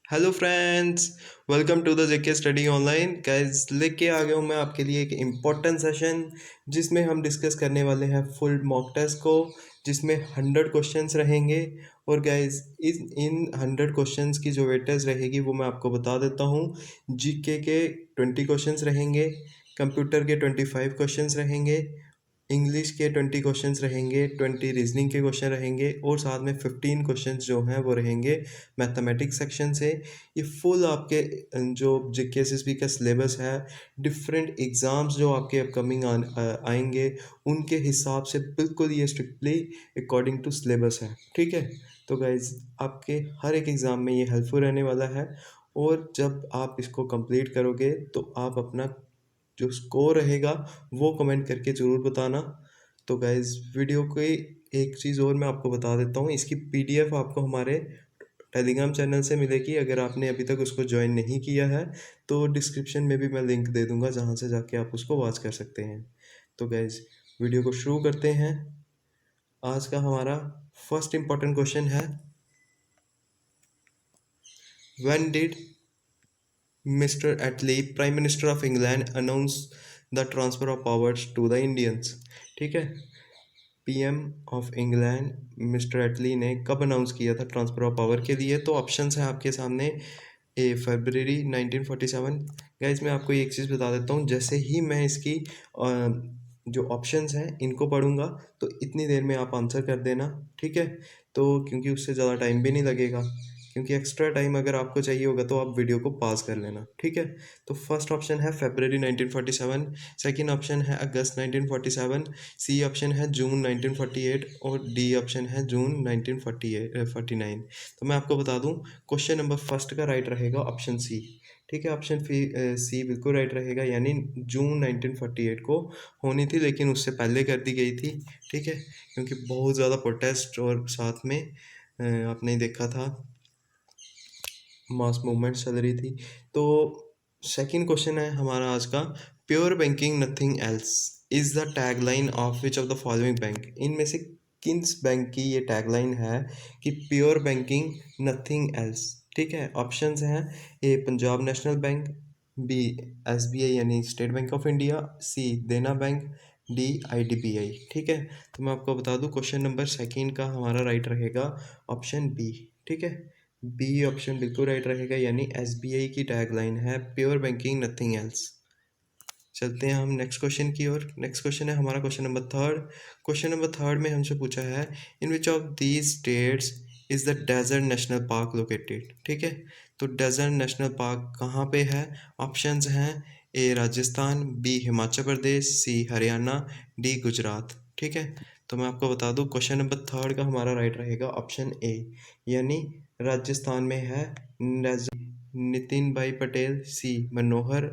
Hello friends, welcome to the JK study online. Guys, लेके आ गया हूँ मैं आपके लिए एक इम्पोर्टेंट सेशन जिसमें हम डिस्कस करने वाले हैं फुल मॉक टेस्ट को, जिसमें 100 क्वेश्चंस रहेंगे। और गाइस, इन 100 क्वेश्चंस की जो वेटेज रहेगी वो मैं आपको बता देता हूँ। जीके के 20 क्वेश्चंस रहेंगे, कंप्यूटर के 25 क्वेश्चंस रहेंगे, इंग्लिश के 20 क्वेश्चंस रहेंगे, 20 रीजनिंग के क्वेश्चन रहेंगे और साथ में 15 क्वेश्चंस जो हैं वो रहेंगे मैथमेटिक्स सेक्शन से। ये फुल आपके जो जेकेएसएसबी का सिलेबस है, डिफरेंट एग्ज़ाम्स जो आपके अपकमिंग आएंगे उनके हिसाब से बिल्कुल ये स्ट्रिक्टली अकॉर्डिंग टू सिलेबस है। ठीक है, तो गाइज आपके हर एक एग्ज़ाम में ये हेल्पफुल रहने वाला है। और जब आप इसको कंप्लीट करोगे तो आप अपना जो स्कोर रहेगा वो कमेंट करके ज़रूर बताना। तो गाइज़, वीडियो की एक चीज़ और मैं आपको बता देता हूँ, इसकी पीडीएफ आपको हमारे टेलीग्राम चैनल से मिलेगी। अगर आपने अभी तक उसको ज्वाइन नहीं किया है तो डिस्क्रिप्शन में भी मैं लिंक दे दूँगा, जहाँ से जाके आप उसको वॉच कर सकते हैं। तो गाइज़, वीडियो को शुरू करते हैं। आज का हमारा फर्स्ट इम्पॉर्टेंट क्वेश्चन है, when did mister Attlee, prime minister of England, announce the transfer of powers to the Indians. ठीक है, PM of England mister Attlee ने कब अनाउंस किया था ट्रांसफ़र ऑफ पावर के लिए? तो ऑप्शंस हैं आपके सामने। ए फरवरी 1947। गाइज, मैं आपको एक चीज़ बता देता हूँ, जैसे ही मैं इसकी जो ऑप्शंस हैं इनको पढ़ूंगा तो इतनी देर में आप आंसर कर देना। ठीक है, तो क्योंकि उससे ज़्यादा टाइम भी नहीं लगेगा, क्योंकि एक्स्ट्रा टाइम अगर आपको चाहिए होगा तो आप वीडियो को पॉज कर लेना। ठीक है, तो फर्स्ट ऑप्शन है फरवरी 1947, सेकंड ऑप्शन है अगस्त 1947, सी ऑप्शन है जून 1948 और डी ऑप्शन है जून 1949। तो मैं आपको बता दूं, क्वेश्चन नंबर फर्स्ट का राइट रहेगा ऑप्शन सी। ठीक है, ऑप्शन सी बिल्कुल राइट रहेगा, यानी जून 1948 को होनी थी, लेकिन उससे पहले कर दी गई थी। ठीक है, क्योंकि बहुत ज़्यादा प्रोटेस्ट और साथ में आपने देखा था मास मूवमेंट चल रही थी। तो सेकंड क्वेश्चन है हमारा आज का, pure banking nothing else is the tagline of which of the following bank. इनमें से किस बैंक की ये टैगलाइन है कि प्योर बैंकिंग नथिंग एल्स? ठीक है, ऑप्शंस हैं, A Punjab National Bank, B SBI यानी State Bank of India, C Dena Bank, D IDBI. ठीक है, तो मैं आपको बता दूं, क्वेश्चन नंबर सेकंड का हमारा राइट रहेगा ऑप्शन बी। ठीक है, बी ऑप्शन बिल्कुल राइट रहेगा, यानी एसबीआई की टैगलाइन है प्योर बैंकिंग नथिंग एल्स। चलते हैं हम नेक्स्ट क्वेश्चन की ओर। नेक्स्ट क्वेश्चन है हमारा question number third. Question number third में हमसे पूछा है, in which of these states is the Desert National Park located. ठीक है, तो डेजर्ट नेशनल पार्क कहाँ पे है? ऑप्शंस हैं, ए राजस्थान, बी हिमाचल प्रदेश, सी हरियाणा, डी गुजरात। ठीक है, तो मैं आपको बता दूं, क्वेश्चन नंबर थर्ड का हमारा राइट रहेगा ऑप्शन ए, यानी राजस्थान में है नितिन भाई पटेल, सी मनोहर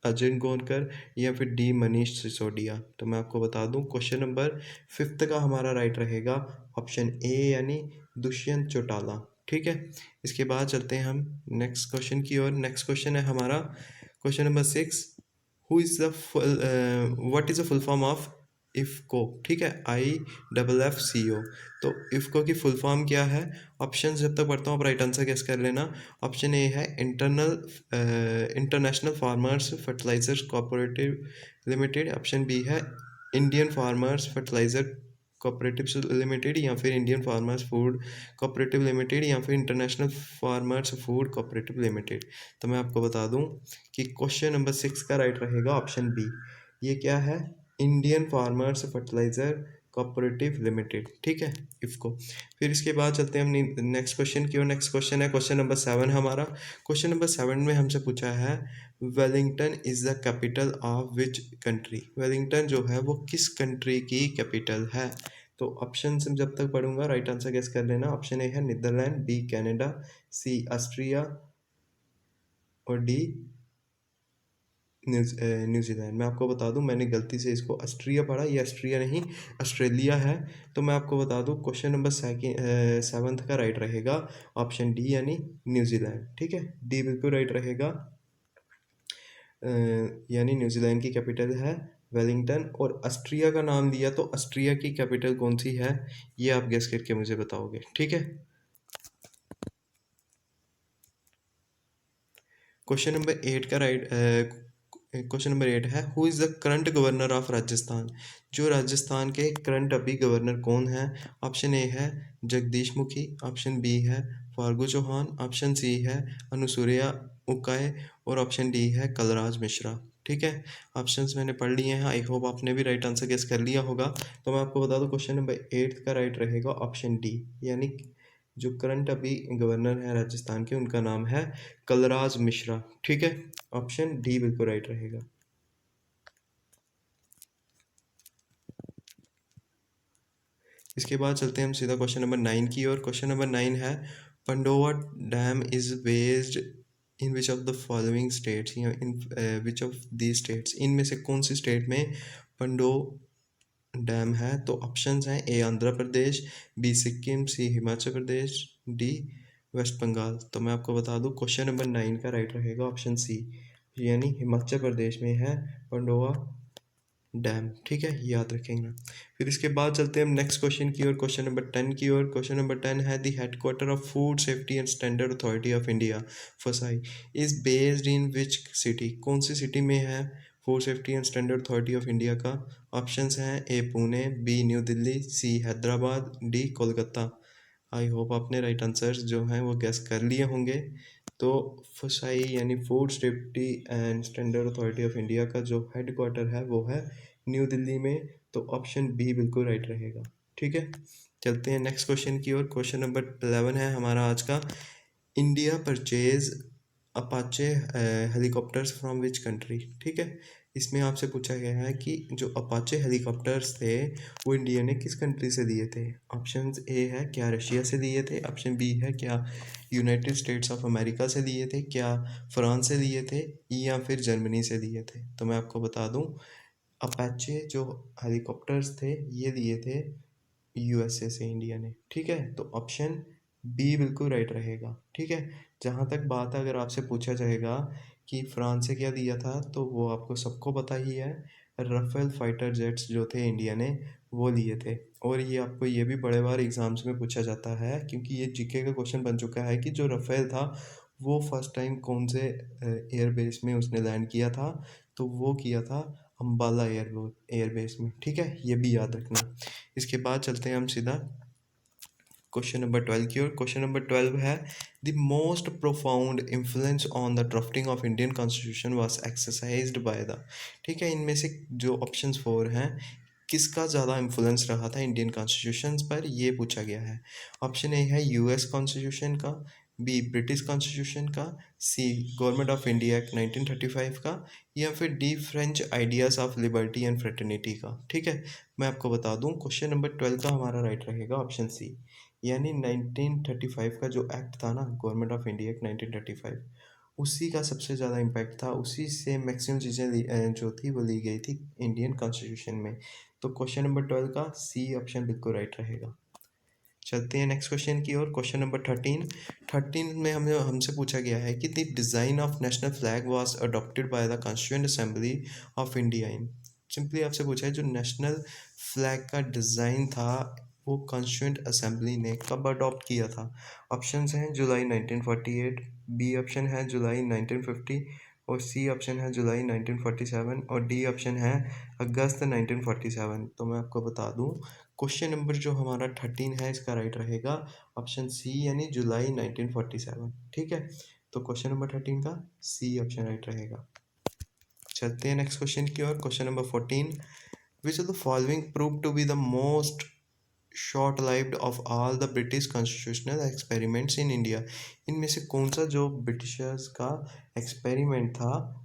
अजय गोनकर, या फिर डी मनीष सिसोदिया। तो मैं आपको बता दूं, क्वेश्चन नंबर फिफ्थ का हमारा राइट रहेगा ऑप्शन ए, यानी दुष्यंत चौटाला। ठीक है, इसके बाद चलते हैं हम नेक्स्ट क्वेश्चन की ओर। नेक्स्ट क्वेश्चन है हमारा question number six, who is the what is the full form of IFFCO. ठीक है, IFFCO। तो इफ़को की फुल फॉर्म क्या है? ऑप्शन जब तक पढ़ता हूँ आप राइट आंसर गेस कर लेना। ऑप्शन ए है International Farmers Fertilizers Cooperative Limited, option B है Indian Farmers Fertilizer Cooperative Limited, या फिर Indian Farmers Food Cooperative Limited, या फिर International Farmers Food Cooperative Limited. तो मैं आपको बता दूं कि क्वेश्चन नंबर सिक्स का राइट रहेगा ऑप्शन बी। ये क्या है? Indian Farmers Fertilizer Cooperative Limited. ठीक है, इफ़को। फिर इसके बाद चलते हैं हम नेक्स्ट क्वेश्चन की ओर। नेक्स्ट क्वेश्चन है क्वेश्चन नंबर सेवन हमारा। क्वेश्चन नंबर सेवन में हमसे पूछा है, Wellington is the capital of which country. Wellington जो है वो किस कंट्री की कैपिटल है? तो ऑप्शन से जब तक पढ़ूंगा राइट आंसर गेस कर लेना। ऑप्शन ए है नीदरलैंड, बी कनाडा, सी ऑस्ट्रिया और डी न्यूजीलैंड। मैं आपको बता दूं, मैंने गलती से इसको ऑस्ट्रिया पढ़ा, ये ऑस्ट्रिया नहीं ऑस्ट्रेलिया है। तो मैं आपको बता दूं, क्वेश्चन नंबर सेवन्थ का राइट रहेगा ऑप्शन डी, यानी न्यूजीलैंड। ठीक है, डी बिल्कुल राइट रहेगा, यानी न्यूजीलैंड की कैपिटल है वेलिंगटन। और ऑस्ट्रिया का नाम दिया, तो ऑस्ट्रिया की कैपिटल कौन सी है ये आप गेस करके मुझे बताओगे। ठीक है, क्वेश्चन नंबर 8 का राइट क्वेश्चन नंबर 8 है, who is the current governor of Rajasthan? जो राजस्थान के करंट अभी गवर्नर कौन है? ऑप्शन ए है जगदीश मुखी, ऑप्शन बी है फार्गू चौहान, ऑप्शन सी है अनुसुईया उइके और ऑप्शन डी है कलराज मिश्रा। ठीक है, ऑप्शंस मैंने पढ़ लिए हैं, आई होप आपने भी राइट आंसर गेस कर लिया होगा। तो मैं आपको बता दूं क्वेश्चन नंबर 8 का राइट रहेगा ऑप्शन डी, यानी जो करंट अभी गवर्नर है राजस्थान के उनका नाम है कलराज मिश्रा। ठीक है, ऑप्शन डी बिल्कुल राइट रहेगा। इसके बाद चलते हैं हम सीधा क्वेश्चन नंबर 9 की ओर। क्वेश्चन नंबर 9 है, Pandoh dam is based in which of the following states, या in which of the states, इनमें से कौन सी स्टेट में पंडो डैम है? तो ऑप्शंस हैं, ए आंध्र प्रदेश, बी सिक्किम, सी हिमाचल प्रदेश, डी वेस्ट बंगाल। तो मैं आपको बता दूं क्वेश्चन नंबर 9 का राइट रहेगा ऑप्शन सी, यानी हिमाचल प्रदेश में है पंडोवा डैम। ठीक है, याद रखेंगे। फिर इसके बाद चलते हैं हम नेक्स्ट क्वेश्चन की ओर, क्वेश्चन नंबर 10 की ओर। क्वेश्चन नंबर 10 है, the headquarter of Food Safety and Standard Authority of India FSSAI is based in which city? कौन सी सिटी में है Food Safety and Standard Authority of India का? ऑप्शंस हैं, A Pune, B New Delhi, C Hyderabad, D Kolkata. I hope आपने right answers जो हैं वो गेस कर लिए होंगे। तो फसाई यानी food Safety and Standard Authority of India का जो हेड क्वार्टर है वो है न्यू दिल्ली में। तो ऑप्शन बी बिल्कुल राइट रहेगा। ठीक है, चलते हैं नेक्स्ट क्वेश्चन की ओर। क्वेश्चन नंबर 11 है हमारा आज का, India purchase Apache helicopters from which country? ठीक है, इसमें आपसे पूछा गया है कि जो अपाचे हेलीकॉप्टर्स थे वो इंडिया ने किस कंट्री से लिए थे? ऑप्शन ए है क्या रशिया से लिए थे, ऑप्शन बी है क्या यूनाइटेड स्टेट्स ऑफ अमेरिका से लिए थे, क्या फ्रांस से लिए थे, या फिर जर्मनी से लिए थे? तो मैं आपको बता दूं अपाचे जो हेलीकॉप्टर्स थे ये लिए थे यूएसए से इंडिया ने। ठीक है, तो ऑप्शन बी बिल्कुल राइट रहेगा। ठीक है, जहाँ तक बात है अगर आपसे पूछा जाएगा कि फ्रांस से क्या दिया था तो वो आपको सबको पता ही है, राफेल फाइटर जेट्स जो थे इंडिया ने वो लिए थे। और ये आपको ये भी बड़े बार एग्जाम्स में पूछा जाता है क्योंकि ये जीके का क्वेश्चन बन चुका है कि जो राफेल था वो फर्स्ट टाइम कौन से एयरबेस में उसने लैंड किया था? तो वो किया था अम्बाला एयरबेस में। ठीक है, ये भी याद रखना। इसके बाद चलते हैं हम सीधा क्वेश्चन नंबर 12 की ओर। क्वेश्चन नंबर 12 है, the most profound influence on the drafting of Indian constitution was exercised by the. ठीक है, इनमें से जो ऑप्शंस 4 हैं किसका ज़्यादा इन्फ्लुएंस रहा था इंडियन कॉन्स्टिट्यूशन पर, ये पूछा गया है। ऑप्शन ए है यूएस कॉन्स्टिट्यूशन का, बी ब्रिटिश कॉन्स्टिट्यूशन का, सी गवर्नमेंट ऑफ इंडिया एक्ट 1935 का, या फिर D French ideas of liberty and fraternity का। ठीक है, मैं आपको बता दूं क्वेश्चन नंबर 12 का हमारा राइट रहेगा ऑप्शन सी, यानी 1935 का जो एक्ट था ना गवर्नमेंट ऑफ इंडिया एक्ट 1935, उसी का सबसे ज़्यादा इम्पैक्ट था, उसी से मैक्सिमम चीज़ें जो थी वो ली गई थी इंडियन कॉन्स्टिट्यूशन में। तो क्वेश्चन नंबर 12 का सी ऑप्शन बिल्कुल राइट रहेगा। चलते हैं नेक्स्ट क्वेश्चन की ओर। क्वेश्चन नंबर 13 में हमें हमसे पूछा गया है कि the design of national flag was adopted by the constituent assembly of India in. Simply आपसे पूछा है जो नेशनल फ्लैग का डिज़ाइन था वो कॉन्स्टिट्यूएंट असेंबली ने कब अडॉप्ट किया था? ऑप्शंस हैं जुलाई 1948, बी ऑप्शन है जुलाई 1950, और सी ऑप्शन है जुलाई 1947, और डी ऑप्शन है अगस्त 1947। तो मैं आपको बता दूं क्वेश्चन नंबर जो हमारा 13 है इसका राइट रहेगा ऑप्शन सी, यानी जुलाई 1947। ठीक है, तो क्वेश्चन नंबर 13 का सी ऑप्शन राइट रहेगा। चलते हैं नेक्स्ट क्वेश्चन की ओर। Question number 14, which of the following prove to be the most short lived of all the British constitutional experiments in India? इनमें से कौन सा जो ब्रिटिशर्स का एक्सपेरिमेंट था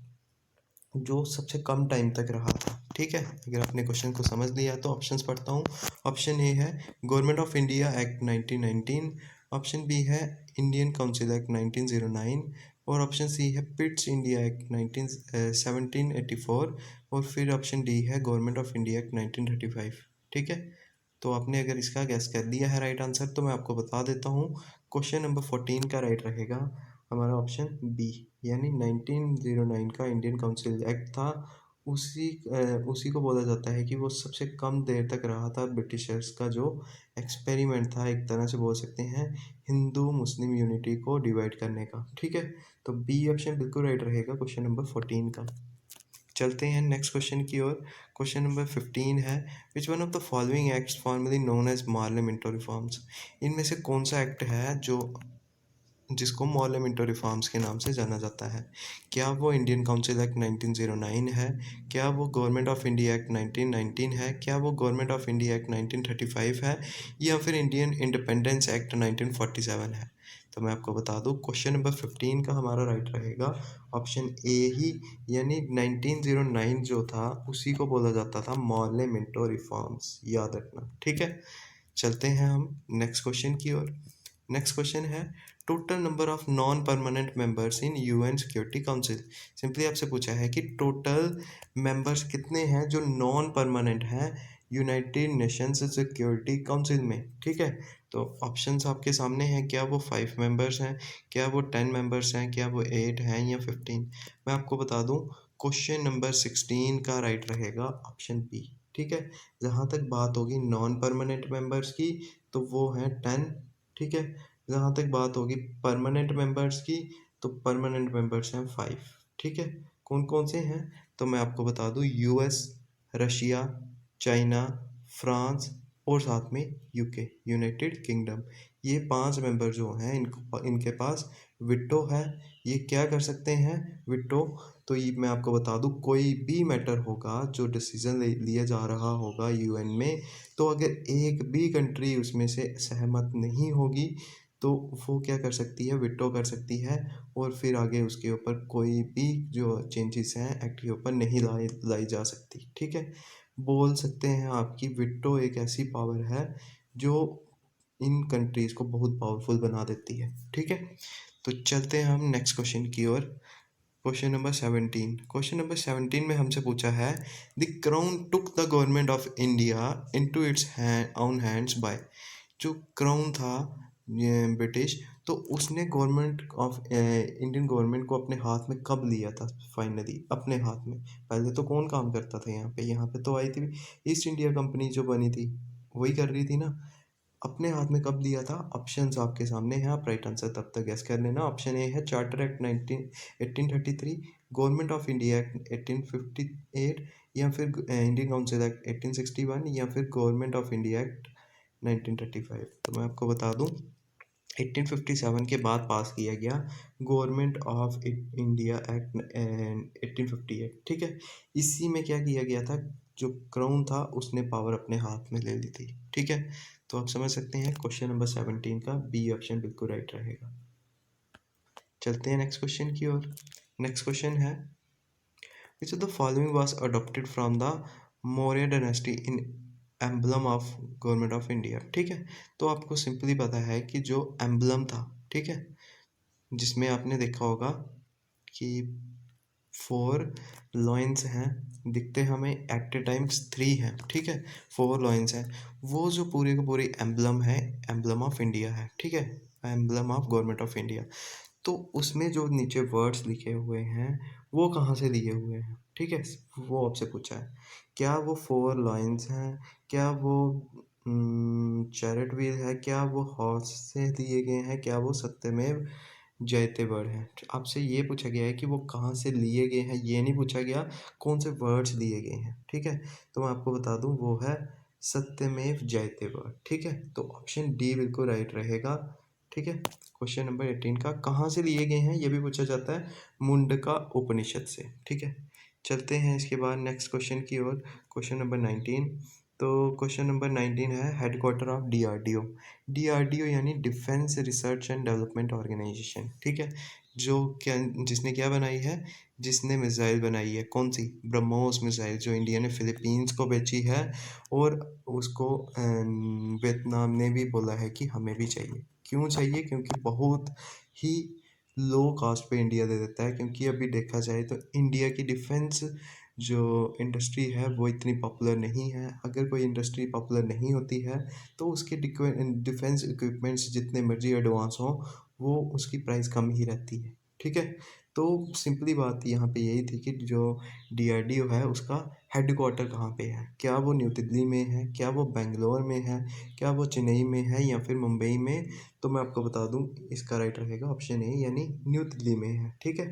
जो सबसे कम टाइम तक रहा था? ठीक है, अगर आपने क्वेश्चन को समझ लिया तो ऑप्शंस पढ़ता हूँ। ऑप्शन ए है government of India act 1919, option B है इंडियन काउंसिल एक्ट 1909, और ऑप्शन सी है पिट्स इंडिया एक्ट 1784, और फिर ऑप्शन डी है गवर्नमेंट ऑफ इंडिया एक्ट 1935। ठीक है, तो आपने अगर इसका गैस कर लिया है राइट आंसर तो मैं आपको बता देता हूँ क्वेश्चन नंबर 14 का राइट रहेगा हमारा ऑप्शन बी, यानी 1909 का इंडियन काउंसिल एक्ट था उसी को बोला जाता है कि वो सबसे कम देर तक रहा था ब्रिटिशर्स का जो एक्सपेरिमेंट था, एक तरह से बोल सकते हैं हिंदू मुस्लिम यूनिटी को डिवाइड करने का, ठीक है। तो बी ऑप्शन बिल्कुल राइट रहेगा क्वेश्चन नंबर 14 का। चलते हैं नेक्स्ट क्वेश्चन की ओर। क्वेश्चन नंबर 15 है, which one of the following acts formally known as Morley Minto reforms. इनमें से कौन सा एक्ट है जो जिसको मॉर्ले मिंटो रिफॉर्म्स के नाम से जाना जाता है? क्या वो इंडियन काउंसिल एक्ट 1909 है? क्या वो गवर्नमेंट ऑफ इंडिया एक्ट 1919 है? क्या वो गवर्नमेंट ऑफ इंडिया एक्ट 1935 है? या फिर इंडियन इंडिपेंडेंस एक्ट 1947 है? तो मैं आपको बता दूं क्वेश्चन नंबर 15 का हमारा राइट रहेगा ऑप्शन ए ही, यानी 1909 जो था उसी को बोला जाता था मॉर्ले मिंटो रिफॉर्म्स, याद रखना, ठीक है। चलते हैं हम नेक्स्ट क्वेश्चन की ओर। नेक्स्ट क्वेश्चन है, total number of non permanent members in UN security council. Simply आपसे पूछा है कि टोटल मेंबर्स कितने हैं जो नॉन परमानेंट हैं यूनाइटेड नेशंस सिक्योरिटी काउंसिल में, ठीक है। तो ऑप्शंस आपके सामने हैं, क्या वो 5 मेंबर्स हैं, क्या वो 10 मेंबर्स हैं, क्या वो 8 हैं या 15। मैं आपको बता दूं क्वेश्चन नंबर 16 का राइट रहेगा ऑप्शन बी, ठीक है। जहाँ तक बात होगी नॉन परमानेंट मेंबर्स की तो वो हैं 10, ठीक है। जहाँ तक बात होगी परमानेंट मेंबर्स की तो परमानेंट मेंबर्स हैं 5, ठीक है। कौन कौन से हैं, तो मैं आपको बता दूं यूएस, रशिया, चाइना, फ्रांस और साथ में यूके, यूनाइटेड किंगडम। ये 5 मेंबर जो हैं इनको इनके पास विटो है। ये क्या कर सकते हैं विटो, तो ये मैं आपको बता दूं कोई भी मैटर होगा जो डिसीजन लिया जा रहा होगा यूएन में, तो अगर एक भी कंट्री उसमें से सहमत नहीं होगी तो वो क्या कर सकती है, विटो कर सकती है और फिर आगे उसके ऊपर कोई भी जो चेंजेस हैं एक्ट के ऊपर नहीं लाई लाई जा सकती, ठीक है। बोल सकते हैं आपकी विटो एक ऐसी पावर है जो इन कंट्रीज़ को बहुत पावरफुल बना देती है, ठीक है। तो चलते हैं हम नेक्स्ट क्वेश्चन की ओर। क्वेश्चन नंबर 17 में हमसे पूछा है, the crown took the government of India into its own hands bye. जो क्राउन था ब्रिटिश, तो उसने गवर्नमेंट ऑफ इंडियन गवर्नमेंट को अपने हाथ में कब लिया था फाइनली अपने हाथ में? पहले तो कौन काम करता था यहाँ पे तो आई थी ईस्ट इंडिया कंपनी जो बनी थी, वही कर रही थी ना। अपने हाथ में कब लिया था, ऑप्शंस आपके सामने हैं, आप राइट आंसर तब तक गेस कर लेना। ऑप्शन ए है charter act 1833, government of India act 1858, या फिर इंडियन काउंसिल एक्ट 1861, या फिर गवर्नमेंट ऑफ इंडिया एक्ट 1935। तो मैं आपको बता दूं 1857 के बाद पास किया गया गवर्नमेंट ऑफ इंडिया एक्ट 1858, ठीक है। इसी में क्या किया गया था, जो क्राउन था उसने पावर अपने हाथ में ले ली थी, ठीक है। तो आप समझ सकते हैं क्वेश्चन नंबर 17 का बी ऑप्शन बिल्कुल राइट रहेगा। चलते हैं नेक्स्ट क्वेश्चन की ओर। नेक्स्ट क्वेश्चन है, which of the following was adopted from the Maurya dynasty in emblem of government of India, ठीक है। तो आपको सिंपली पता है कि जो एम्बलम था, ठीक है, जिसमें आपने देखा होगा कि 4 लॉइंस हैं, दिखते हमें एट ए टाइम्स 3 हैं, ठीक है। 4 लॉइंस हैं, वो जो पूरी की पूरी एम्बलम है, एम्बलम ऑफ इंडिया है, ठीक है, emblem of government of India. तो उसमें जो नीचे वर्ड्स लिखे हुए हैं वो कहाँ से लिए हुए हैं, ठीक है, वो आपसे पूछा है। क्या वो 4 लॉइंस हैं, क्या वो चैरिट व्हील है, क्या वो हॉर्स से दिए गए हैं, क्या वो सत्यमेव जयते वर्ड हैं। आपसे ये पूछा गया है कि वो कहाँ से लिए गए हैं, ये नहीं पूछा गया कौन से वर्ड्स लिए गए हैं, ठीक है। तो मैं आपको बता दूं वो है सत्यमेव जयते वर्ड, ठीक है। तो ऑप्शन डी बिल्कुल राइट रहेगा, ठीक है। क्वेश्चन नंबर 18 का कहाँ से लिए गए हैं ये भी पूछा जाता है, मुंडका उपनिषद से, ठीक है। चलते हैं इसके बाद नेक्स्ट क्वेश्चन की ओर। Question number 19। तो क्वेश्चन नंबर 19 है, हेडक्वार्टर ऑफ डीआरडीओ। डीआरडीओ यानी defence research and development organisation, ठीक है। जो क्या जिसने क्या बनाई है, जिसने मिसाइल बनाई है, कौन सी, ब्रह्मोस मिसाइल, जो इंडिया ने फिलीपींस को बेची है और उसको वियतनाम ने भी बोला है कि हमें भी चाहिए। क्यों चाहिए, क्योंकि बहुत ही लो कॉस्ट पे इंडिया दे देता है, क्योंकि अभी देखा जाए तो इंडिया की डिफेंस जो इंडस्ट्री है वो इतनी पॉपुलर नहीं है। अगर कोई इंडस्ट्री पॉपुलर नहीं होती है तो उसके डिफेंस इक्विपमेंट्स जितने मर्जी एडवांस हों वो उसकी प्राइस कम ही रहती है, ठीक है। तो सिंपली बात यहाँ पे यही थी कि जो डीआरडीओ है उसका हेडक्वार्टर कहाँ पे है, क्या वो न्यू दिल्ली में है, क्या वो बेंगलोर में है, क्या वो चेन्नई में है या फिर मुंबई में। तो मैं आपको बता दूं इसका राइट रहेगा ऑप्शन ए यानी न्यू दिल्ली में है। ठीक है,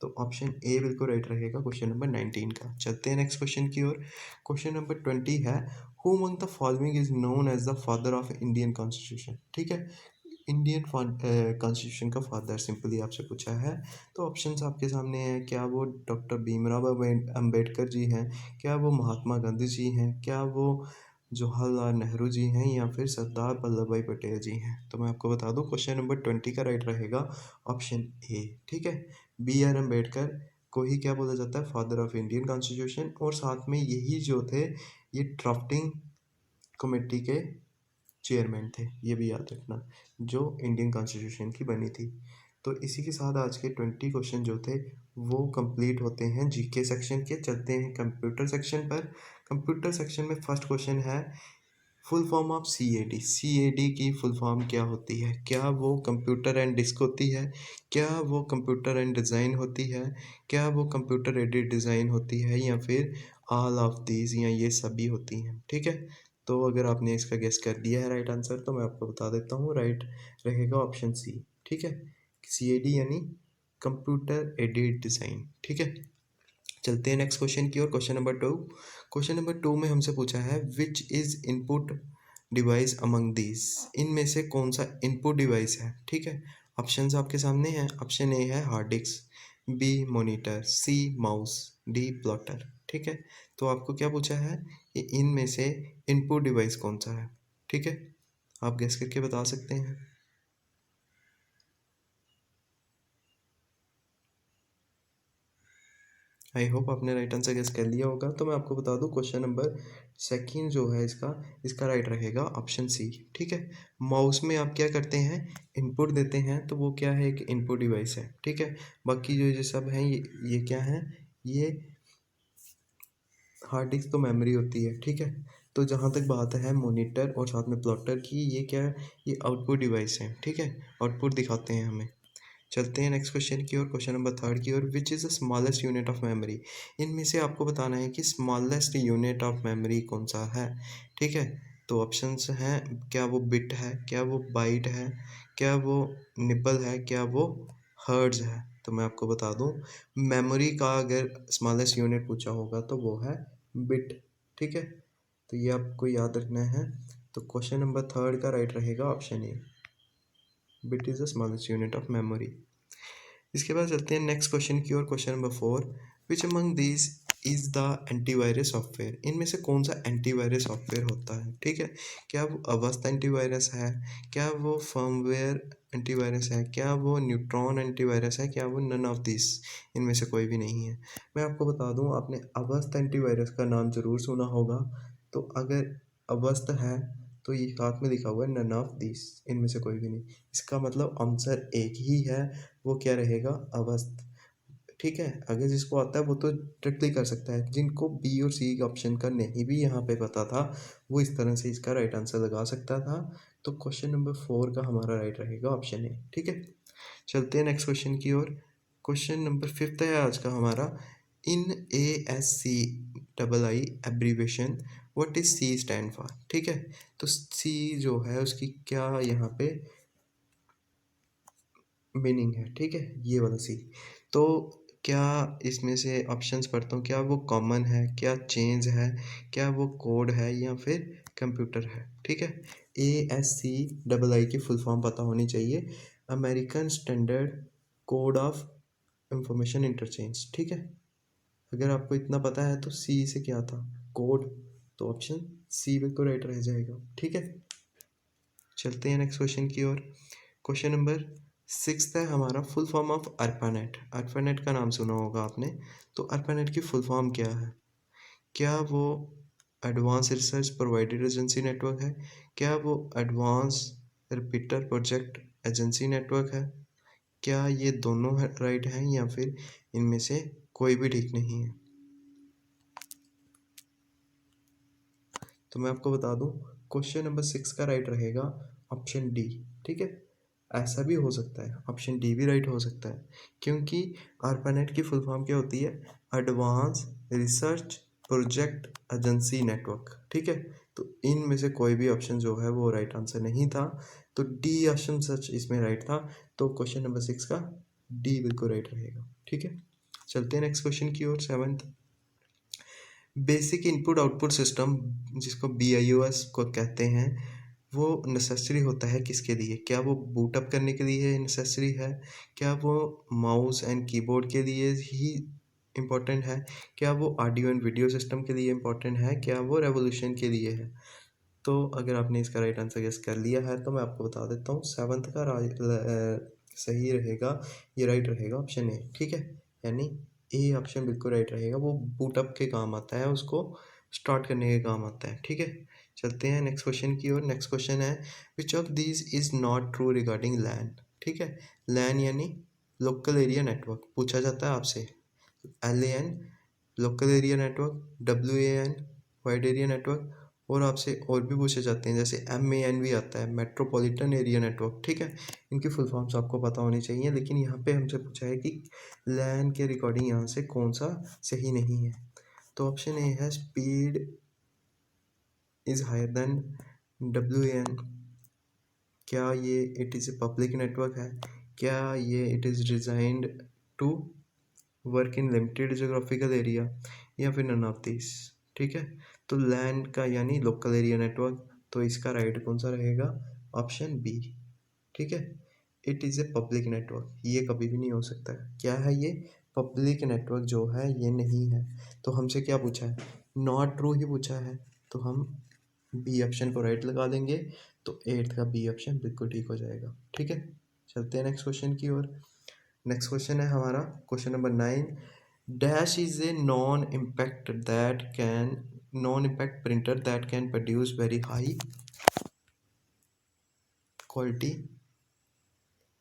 तो ऑप्शन ए बिल्कुल राइट रहेगा क्वेश्चन नंबर 19 का। चलते हैं नेक्स्ट क्वेश्चन की ओर। क्वेश्चन नंबर 20 है, who among the following is known as the father of Indian constitution. ठीक है, इंडियन कॉन्स्टिट्यूशन का फादर सिंपली आपसे पूछा है। तो ऑप्शंस आपके सामने हैं, क्या वो डॉक्टर भीमराव अंबेडकर जी हैं, क्या वो महात्मा गांधी जी हैं, क्या वो जवाहरलाल नेहरू जी हैं या फिर सरदार वल्लभ भाई पटेल जी हैं। तो मैं आपको बता दूं क्वेश्चन नंबर 20 का राइट रहेगा ऑप्शन ए। ठीक है, बी आर अम्बेडकर को ही क्या बोला जाता है, फादर ऑफ इंडियन कॉन्स्टिट्यूशन, और साथ में यही जो थे ये ड्राफ्टिंग कमेटी के चेयरमैन थे, ये भी याद रखना, जो इंडियन कॉन्स्टिट्यूशन की बनी थी। तो इसी के साथ आज के 20 क्वेश्चन जो थे वो कंप्लीट होते हैं जीके सेक्शन के। चलते हैं कंप्यूटर सेक्शन पर। कंप्यूटर सेक्शन में फर्स्ट क्वेश्चन है, full form of CAD. CAD की फुल फॉर्म क्या होती है, क्या वो कंप्यूटर एंड डिस्क होती है, क्या वो कंप्यूटर एंड डिज़ाइन होती है, क्या वो कंप्यूटर एडेड डिज़ाइन होती है या फिर ऑल ऑफ दीज या ये सभी होती हैं। ठीक है, तो अगर आपने इसका गेस कर दिया है राइट आंसर तो मैं आपको बता देता हूँ राइट रहेगा ऑप्शन सी। ठीक है, सीएडी यानी कंप्यूटर एडेड डिज़ाइन। ठीक है, चलते हैं नेक्स्ट क्वेश्चन की ओर। Question number 2। क्वेश्चन नंबर 2 में हमसे पूछा है, which is input device among these. इनमें से कौन सा इनपुट डिवाइस है। ठीक है, ऑप्शंस आपके सामने हैं। ऑप्शन ए है hard disk, B monitor, C mouse, D plotter. ठीक है, तो आपको क्या पूछा है कि इनमें से इनपुट डिवाइस कौन सा है। ठीक है, आप गेस करके बता सकते हैं। आई होप आपने राइट आंसर गेस कर लिया होगा। तो मैं आपको बता दूं क्वेश्चन नंबर सेकंड जो है इसका राइट रहेगा ऑप्शन सी। ठीक है, माउस में आप क्या करते हैं, इनपुट देते हैं, तो वो क्या है, एक इनपुट डिवाइस है। ठीक है, बाकी जो ये सब हैं ये क्या है, ये हार्ड डिस्क तो मेमोरी होती है। ठीक है, तो जहाँ तक बात है मॉनिटर और साथ में प्लॉटर की, ये क्या है, ये आउटपुट डिवाइस है। ठीक है, आउटपुट दिखाते हैं हमें। चलते हैं नेक्स्ट क्वेश्चन की ओर। क्वेश्चन नंबर 3 की ओर, which is the smallest unit of memory. इनमें से आपको बताना है कि स्मॉलेस्ट यूनिट ऑफ मेमोरी कौन सा है। ठीक है, तो ऑप्शंस हैं, क्या वो बिट है, क्या वो बाइट है, क्या वो निबल है, क्या वो हर्ट्ज है। तो मैं आपको बता दूं मेमोरी का अगर स्मॉलेस्ट यूनिट पूछा होगा तो वो है बिट। ठीक है, तो ये आपको याद रखना है। तो क्वेश्चन नंबर 3 का राइट रहेगा option A, bit is the smallest unit of memory. इसके बाद चलते हैं नेक्स्ट क्वेश्चन की ओर। Question number 4, which among this is the antivirus software. इनमें से कौन सा एंटीवायरस सॉफ्टवेयर होता है। ठीक है, क्या वो अवस्था एंटीवायरस है, क्या वो फर्मवेयर एंटीवायरस है, क्या वो न्यूट्रॉन एंटीवायरस है, क्या वो नन ऑफ दिस, इनमें से कोई भी नहीं है। मैं आपको बता दूं आपने अवस्था एंटीवायरस का नाम जरूर सुना होगा। तो अगर अवस्था है तो ये साथ में लिखा हुआ है नन ऑफ दिस, इनमें से कोई भी नहीं। इसका मतलब आंसर एक ही है, वो क्या रहेगा, अवस्थ। ठीक है, अगर जिसको आता है वो तो डायरेक्टली कर सकता है, जिनको बी और सी ऑप्शन का नहीं भी यहाँ पे पता था वो इस तरह से इसका राइट आंसर लगा सकता था। तो क्वेश्चन नंबर 4 का हमारा राइट रहेगा ऑप्शन ए। ठीक है, चलते हैं नेक्स्ट क्वेश्चन की ओर। क्वेश्चन नंबर 5 है आज का हमारा, in A S C double I abbreviation what is C stand for. ठीक है, तो सी जो है उसकी क्या यहाँ पे मीनिंग है। ठीक है, ये वाला सी। तो क्या इसमें से ऑप्शंस पढ़ता हूँ, क्या वो कॉमन है, क्या चेंज है, क्या वो कोड है या फिर कंप्यूटर है। ठीक है, ए एस सी डबल आई की फुल फॉर्म पता होनी चाहिए, American standard code of information interchange. ठीक है, अगर आपको इतना पता है तो सी से क्या था, कोड, तो ऑप्शन सी बिल्कुल राइट रह जाएगा। ठीक है, चलते हैं नेक्स्ट क्वेश्चन की ओर। क्वेश्चन नंबर 6 है हमारा, full form of ARPANET. ARPANET का नाम सुना होगा आपने, तो अर्पानेट की फुल फॉर्म क्या है, क्या वो advance research provided agency network है, क्या वो advance repeater project agency network है, क्या ये दोनों राइट हैं या फिर इनमें से कोई भी ठीक नहीं है। तो मैं आपको बता दूं क्वेश्चन नंबर 6 का राइट रहेगा ऑप्शन डी। ठीक है, ऐसा भी हो सकता है, ऑप्शन डी भी राइट हो सकता है, क्योंकि ARPANET की फुल फॉर्म क्या होती है? Advance research project agency network, ठीक है। तो इनमें से कोई भी ऑप्शन जो है वो राइट आंसर नहीं था, तो डी ऑप्शन सच इसमें राइट था। तो क्वेश्चन नंबर 6 का डी बिल्कुल राइट रहेगा, ठीक है। चलते हैं नेक्स्ट क्वेश्चन की ओर, 7th। Basic input output system, जिसको BIOS को कहते हैं, वो नेसेसरी होता है किसके लिए? क्या वो बूटअप करने के लिए नेसेसरी है? क्या वो माउस एंड कीबोर्ड के लिए ही इम्पोर्टेंट है? क्या वो ऑडियो एंड वीडियो सिस्टम के लिए इम्पोर्टेंट है? क्या वो रेवोल्यूशन के लिए है? तो अगर आपने इसका राइट आंसर गेस कर लिया है तो मैं आपको बता देता हूँ, 7th का सही रहेगा, ये राइट रहेगा ऑप्शन ए, ठीक है। यानी ए ऑप्शन बिल्कुल राइट रहेगा, वो बूटअप के काम आता है, उसको स्टार्ट करने के काम आता है, ठीक है। चलते हैं नेक्स्ट क्वेश्चन की ओर। नेक्स्ट क्वेश्चन है, which of these is not true regarding LAN, ठीक है। लैन यानी लोकल एरिया नेटवर्क पूछा जाता है आपसे। LAN local area network, WAN wide area network, और आपसे और भी पूछे जाते हैं, जैसे MAN भी आता है, मेट्रोपॉलिटन एरिया नेटवर्क, ठीक है। इनकी फुल फॉर्म्स आपको पता होनी चाहिए, लेकिन यहाँ पे हमसे पूछा है कि लैन के रिकॉर्डिंग यहाँ से कौन सा सही नहीं है। तो ऑप्शन ए है, speed is higher than WAN। क्या ये it is a public network है? क्या ये it is designed to work in limited geographical area, या फिर नन ऑफ दिस, ठीक है। तो लैन का यानी लोकल एरिया नेटवर्क, तो इसका राइट कौन सा रहेगा? ऑप्शन बी, ठीक है। It is a public network, ये कभी भी नहीं हो सकता है। क्या है ये? पब्लिक नेटवर्क जो है ये नहीं है। तो हमसे क्या पूछा है? नॉट ट्रू ही पूछा है, तो हम बी ऑप्शन को राइट लगा देंगे, तो 8th का बी ऑप्शन बिल्कुल ठीक हो जाएगा, ठीक है। चलते हैं नेक्स्ट क्वेश्चन की ओर। नेक्स्ट क्वेश्चन है हमारा question number 9। Dash is a non impact printer that can produce very high quality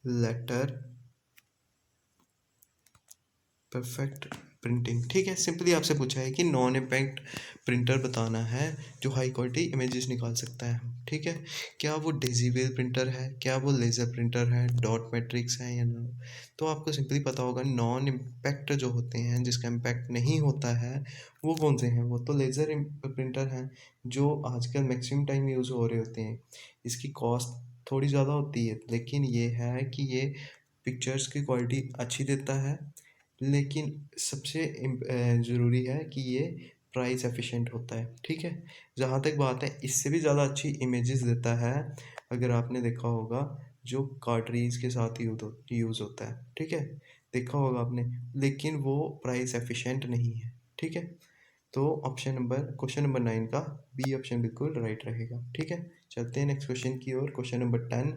letter perfect printing, ठीक है। सिंपली आपसे पूछा है कि नॉन इम्पैक्ट प्रिंटर बताना है जो हाई क्वालिटी इमेजेस निकाल सकता है, ठीक है। क्या वो डेजीबल प्रिंटर है? क्या वो लेज़र प्रिंटर है? डॉट मैट्रिक्स है या ना? तो आपको सिंपली पता होगा, नॉन इम्पैक्ट जो होते हैं, जिसका इम्पैक्ट नहीं होता है, वो कौन से हैं? वो तो लेज़र प्रिंटर हैं, जो आजकल मैक्सिमम टाइम यूज़ हो रहे होते हैं। इसकी कॉस्ट थोड़ी ज़्यादा होती है, लेकिन ये है कि ये पिक्चर्स की क्वालिटी अच्छी देता है, लेकिन सबसे ज़रूरी है कि ये प्राइस एफिशिएंट होता है, ठीक है। जहाँ तक बात है, इससे भी ज़्यादा अच्छी इमेजेस देता है, अगर आपने देखा होगा, जो कार्ट्रीज के साथ यूज़ होता है, ठीक है। देखा होगा आपने, लेकिन वो प्राइस एफिशिएंट नहीं है, ठीक है। तो क्वेश्चन नंबर 9 का बी ऑप्शन बिल्कुल राइट रहेगा, ठीक है। चलते हैं नेक्स्ट क्वेश्चन की ओर। Question number 10,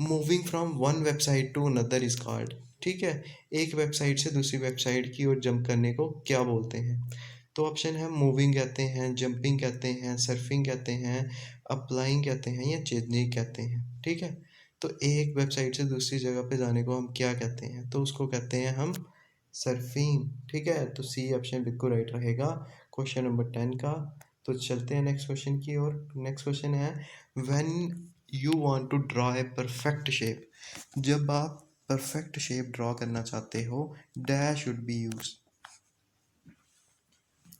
moving from one website to another is called, ठीक है। एक वेबसाइट से दूसरी वेबसाइट की ओर जंप करने को क्या बोलते हैं? तो ऑप्शन है, मूविंग कहते हैं, जंपिंग कहते हैं, सर्फिंग कहते हैं, अप्लाइंग कहते हैं, या चेंजिंग कहते हैं, ठीक है। तो एक वेबसाइट से दूसरी जगह पे जाने को हम क्या कहते हैं? तो उसको कहते हैं हम सर्फिंग, ठीक है। तो सी ऑप्शन बिल्कुल राइट रहेगा क्वेश्चन नंबर 10 का। तो चलते हैं नेक्स्ट क्वेश्चन की ओर। नेक्स्ट क्वेश्चन है, when you want to draw a perfect shape, जब आप परफेक्ट शेप ड्रॉ करना चाहते हो, डैश शुड बी यूज,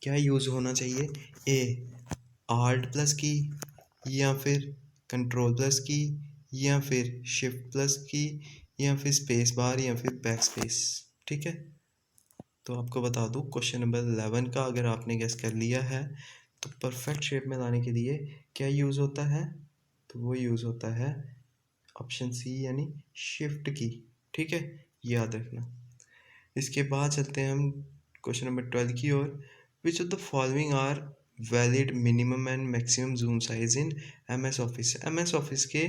क्या यूज होना चाहिए? ए आल्ट प्लस की, या फिर कंट्रोल प्लस की, या फिर शिफ्ट प्लस की, या फिर स्पेस बार, या फिर बैक स्पेस, ठीक है। तो आपको बता दूं, क्वेश्चन नंबर 11 का अगर आपने गेस कर लिया है, तो परफेक्ट शेप में लाने के लिए क्या यूज़ होता है? तो वो यूज़ होता है ऑप्शन सी, यानी शिफ्ट की, ठीक है, याद रखना। इसके बाद चलते हैं हम क्वेश्चन नंबर 12 की ओर। Which of the following are valid minimum and maximum zoom size in MS office? MS office के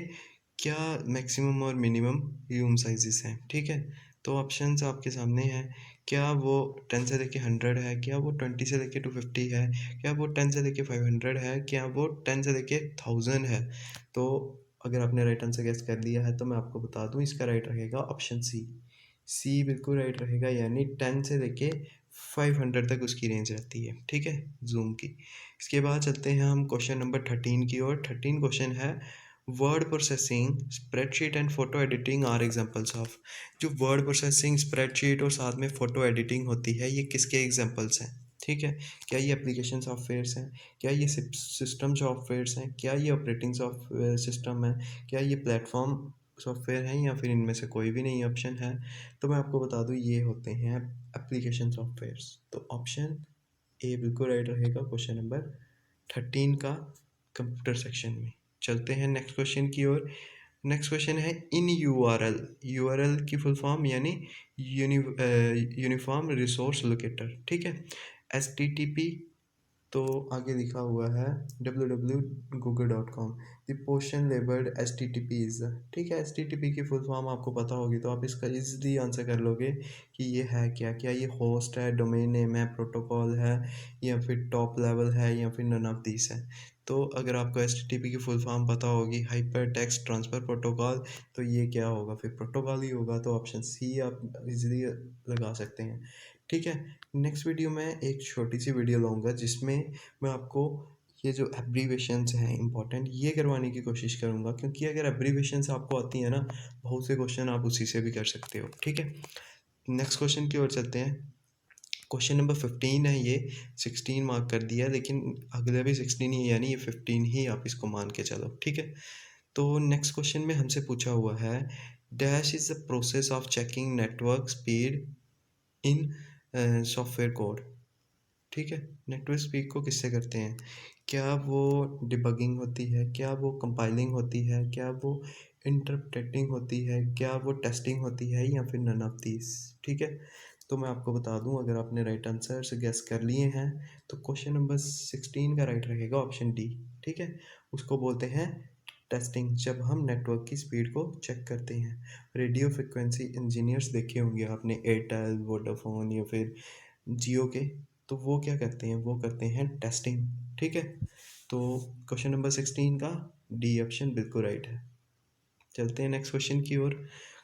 क्या मैक्सिमम और मिनिमम जूम साइजेस हैं, ठीक है। तो ऑप्शंस आपके सामने हैं। क्या वो 10 से लेके 100 है? क्या वो 20 से लेके 250 है? क्या वो 10 से लेके 500 है? क्या वो 10 से लेके 1000 है? तो अगर आपने राइट आंसर गेस कर लिया है, तो मैं आपको बता दूं, इसका राइट रहेगा ऑप्शन सी। सी बिल्कुल राइट रहेगा, यानी 10 से लेके 500 तक उसकी रेंज रहती है, ठीक है, जूम की। इसके बाद चलते हैं हम क्वेश्चन नंबर 13 की ओर। 13 क्वेश्चन है, word processing, spreadsheet and photo editing are examples of. जो वर्ड प्रोसेसिंग, स्प्रेडशीट और साथ में फोटो एडिटिंग होती है, ये किसके एग्जांपल्स हैं? ठीक है, क्या ये एप्लीकेशन सॉफ्टवेयर्स हैं, क्या ये सिस्टम सॉफ्टवेयर्स हैं, क्या ये ऑपरेटिंग सॉफ्टवेयर सिस्टम है, क्या ये प्लेटफॉर्म सॉफ्टवेयर हैं, या फिर इनमें से कोई भी नहीं ऑप्शन है? तो मैं आपको बता दूं, ये होते हैं एप्लीकेशन सॉफ्टवेयर्स। तो ऑप्शन ए बिल्कुल राइट रहेगा क्वेश्चन नंबर 13 का कंप्यूटर सेक्शन में। चलते हैं नेक्स्ट क्वेश्चन की ओर। नेक्स्ट क्वेश्चन है इन यूआरएल। यूआरएल की फुल फॉर्म यानी यूनिफॉर्म रिसोर्स लोकेटर। ठीक है, एचटीटीपी तो आगे लिखा हुआ है www.google.com। The portion labelled H T T P is. ठीक है, एच टी टी पी की फुल फॉर्म आपको पता होगी तो आप इसका इजीली आंसर कर लोगे कि ये है क्या। क्या ये होस्ट है, डोमेन नेम है, प्रोटोकॉल है, या फिर टॉप लेवल है, या फिर नन ऑफ दिस है? तो अगर आपको एच टी टी पी की फुल फॉर्म पता होगी, हाइपर टेक्स्ट ट्रांसफ़र प्रोटोकॉल, तो ये क्या होगा? फिर प्रोटोकॉल ही होगा। तो ऑप्शन सी आप इजीली लगा सकते हैं। ठीक है, नेक्स्ट वीडियो में एक छोटी सी वीडियो लाऊंगा जिसमें मैं आपको ये जो एब्रीवेशंस हैं इंपॉर्टेंट, ये करवाने की कोशिश करूँगा, क्योंकि अगर एब्रीवेशंस आपको आती है ना, बहुत से क्वेश्चन आप उसी से भी कर सकते हो। ठीक है, नेक्स्ट क्वेश्चन की ओर चलते हैं। क्वेश्चन नंबर 15 है ये। 16 मार्क कर दिया, लेकिन अगले भी 16 ही है, यानी ये 15 ही आप इसको मान के चलो। ठीक है, तो नेक्स्ट क्वेश्चन में हमसे पूछा हुआ है dash is the process of checking network speed in software code. ठीक है, नेटवर्क स्पीड को किससे करते हैं? क्या वो डिबगिंग होती है, क्या वो कंपाइलिंग होती है, क्या वो इंटरप्रेटिंग होती है, क्या वो टेस्टिंग होती है, या फिर नन ऑफ दीज? ठीक है, तो मैं आपको बता दूं, अगर आपने राइट आंसर से गेस कर लिए हैं तो क्वेश्चन नंबर 16 का राइट रहेगा ऑप्शन डी। ठीक है, उसको बोलते हैं टेस्टिंग, जब हम नेटवर्क की स्पीड को चेक करते हैं। रेडियो फ्रिक्वेंसी इंजीनियर्स देखे होंगे आपने, एयरटेल, वोडाफोन या फिर जियो के, तो वो क्या करते हैं? वो करते हैं टेस्टिंग। ठीक है, तो क्वेश्चन नंबर 16 का डी ऑप्शन बिल्कुल राइट है। चलते हैं नेक्स्ट क्वेश्चन की ओर।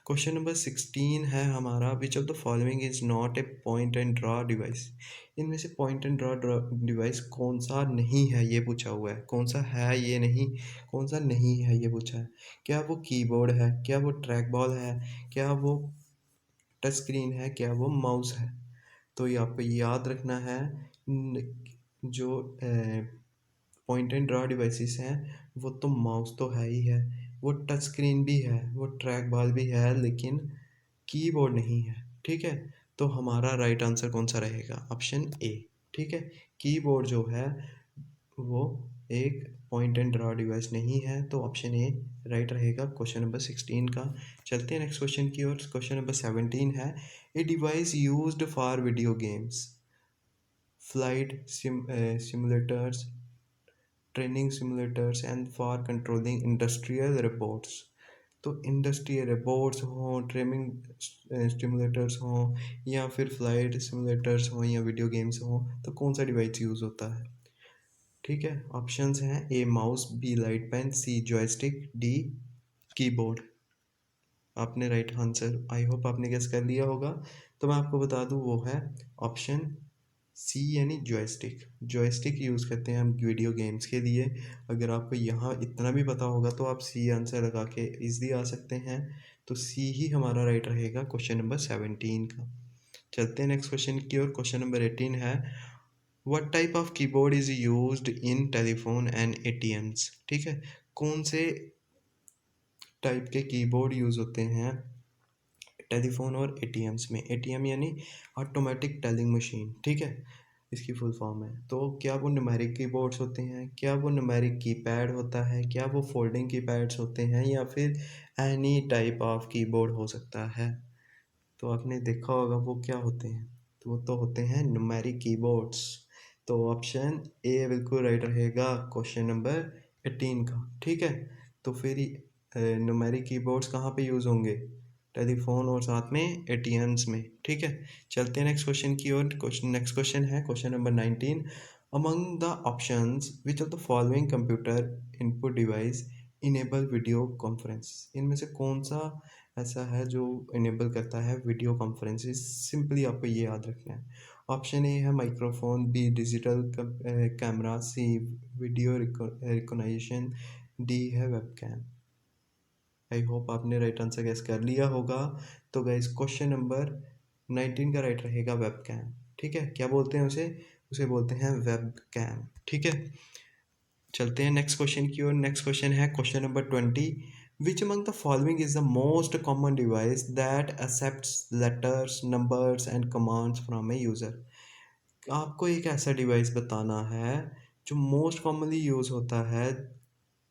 क्वेश्चन नंबर 16 है हमारा विच of the following is not a point and draw device. इनमें से पॉइंट एंड ड्रॉ डिवाइस कौन सा नहीं है, ये पूछा हुआ है। कौन सा है ये नहीं, कौन सा नहीं है ये पूछा है। क्या वो कीबोर्ड है, क्या वो ट्रैक बॉल है, क्या वो टच स्क्रीन है, क्या वो माउस है? तो ये आपको याद रखना है, जो पॉइंट एंड ड्रा डिवाइसेस हैं, वो तो माउस तो है ही है, वो टच स्क्रीन भी है, वो ट्रैक बॉल भी है, लेकिन कीबोर्ड नहीं है। ठीक है, तो हमारा राइट आंसर कौन सा रहेगा? ऑप्शन ए। ठीक है, कीबोर्ड जो है वो एक पॉइंट एंड ड्रा डिवाइस नहीं है, तो ऑप्शन ए राइट रहेगा क्वेश्चन नंबर 16 का। चलते हैं नेक्स्ट क्वेश्चन की ओर। क्वेश्चन नंबर 17 है a device used for video games, flight simulators, training simulators and for controlling industrial robots. तो इंडस्ट्रियल रोबोट्स हों, ट्रेनिंग स्टिमुलेटर्स हों, या फिर फ्लाइट सिमुलेटर्स हों, या वीडियो गेम्स हों, तो कौन सा डिवाइस यूज़ होता है? ठीक है, ऑप्शंस हैं A mouse, B light pen, C joystick, D keyboard. आपने राइट आंसर आई होप आपने गेस कर लिया होगा। तो मैं आपको बता दूं, वो है ऑप्शन सी यानी जॉयस्टिक। जॉयस्टिक यूज़ करते हैं हम वीडियो गेम्स के लिए। अगर आपको यहाँ इतना भी पता होगा तो आप सी आंसर लगा के इजली आ सकते हैं। तो सी ही हमारा राइट रहेगा क्वेश्चन नंबर 17 का। चलते हैं नेक्स्ट क्वेश्चन की ओर। क्वेश्चन नंबर 18 है what type of keyboard is used in telephone and ATMs. ठीक है, कौन से टाइप के कीबोर्ड यूज़ होते हैं टेलीफोन और एटीएम्स में? एटीएम यानी ऑटोमेटिक टेलिंग मशीन। ठीक है, इसकी फुल फॉर्म है। तो क्या वो न्यूमेरिक कीबोर्ड्स होते हैं, क्या वो न्यूमेरिक कीपैड होता है, क्या वो फोल्डिंग कीपैड्स होते हैं, या फिर एनी टाइप ऑफ कीबोर्ड हो सकता है? तो आपने देखा होगा वो क्या होते हैं, तो वो तो होते हैं न्यूमेरिक कीबोर्ड्स। तो ऑप्शन ए बिल्कुल राइट रहेगा क्वेश्चन नंबर 18 का। ठीक है, तो फिर न्यूमेरिक कीबोर्ड्स कहाँ पे यूज़ होंगे? टेलीफोन और साथ में एटीएम्स में। ठीक है, चलते हैं नेक्स्ट क्वेश्चन की ओर। नेक्स्ट क्वेश्चन है question number 19। Among the options which of the following computer input device enable video conference. इनमें से कौन सा ऐसा है जो इनेबल करता है वीडियो कॉन्फ्रेंसेस? सिंपली आपको ये याद रखना है। ऑप्शन ए है माइक्रोफोन, बी डिजिटल कैमरा, सी वीडियो रिकॉग्निशन, डी है वेबकैम। आई होप आपने राइट आंसर गैस कर लिया होगा। तो गाइस क्वेश्चन नंबर 19 का राइट रहेगा वेबकैम। ठीक है, क्या बोलते हैं उसे? उसे बोलते हैं वेबकैम। ठीक है, चलते हैं नेक्स्ट क्वेश्चन की ओर। नेक्स्ट क्वेश्चन है question number 20। Which among the following is the most common device that accepts letters, numbers and commands from a user? आपको एक ऐसा डिवाइस बताना है जो मोस्ट कॉमनली यूज होता है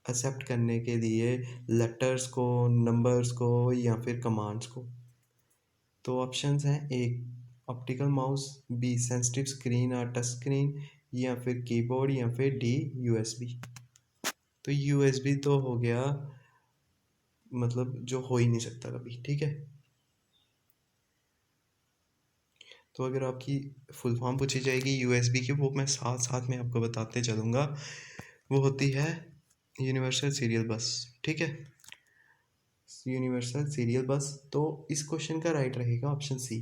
एक्सेप्ट करने के लिए लेटर्स को, नंबर्स को या फिर कमांड्स को। तो ऑप्शंस हैं, A optical mouse, B sensitive screen और टच स्क्रीन, या फिर कीबोर्ड, या फिर डी यूएसबी। तो यूएसबी तो हो गया, मतलब जो हो ही नहीं सकता कभी। ठीक है, तो अगर आपकी फुल फॉर्म पूछी जाएगी यूएसबी की, वो मैं साथ साथ में आपको बताते चलूँगा। वो होती है यूनिवर्सल सीरियल बस। ठीक है, यूनिवर्सल सीरियल बस। तो इस क्वेश्चन का राइट रहेगा ऑप्शन सी।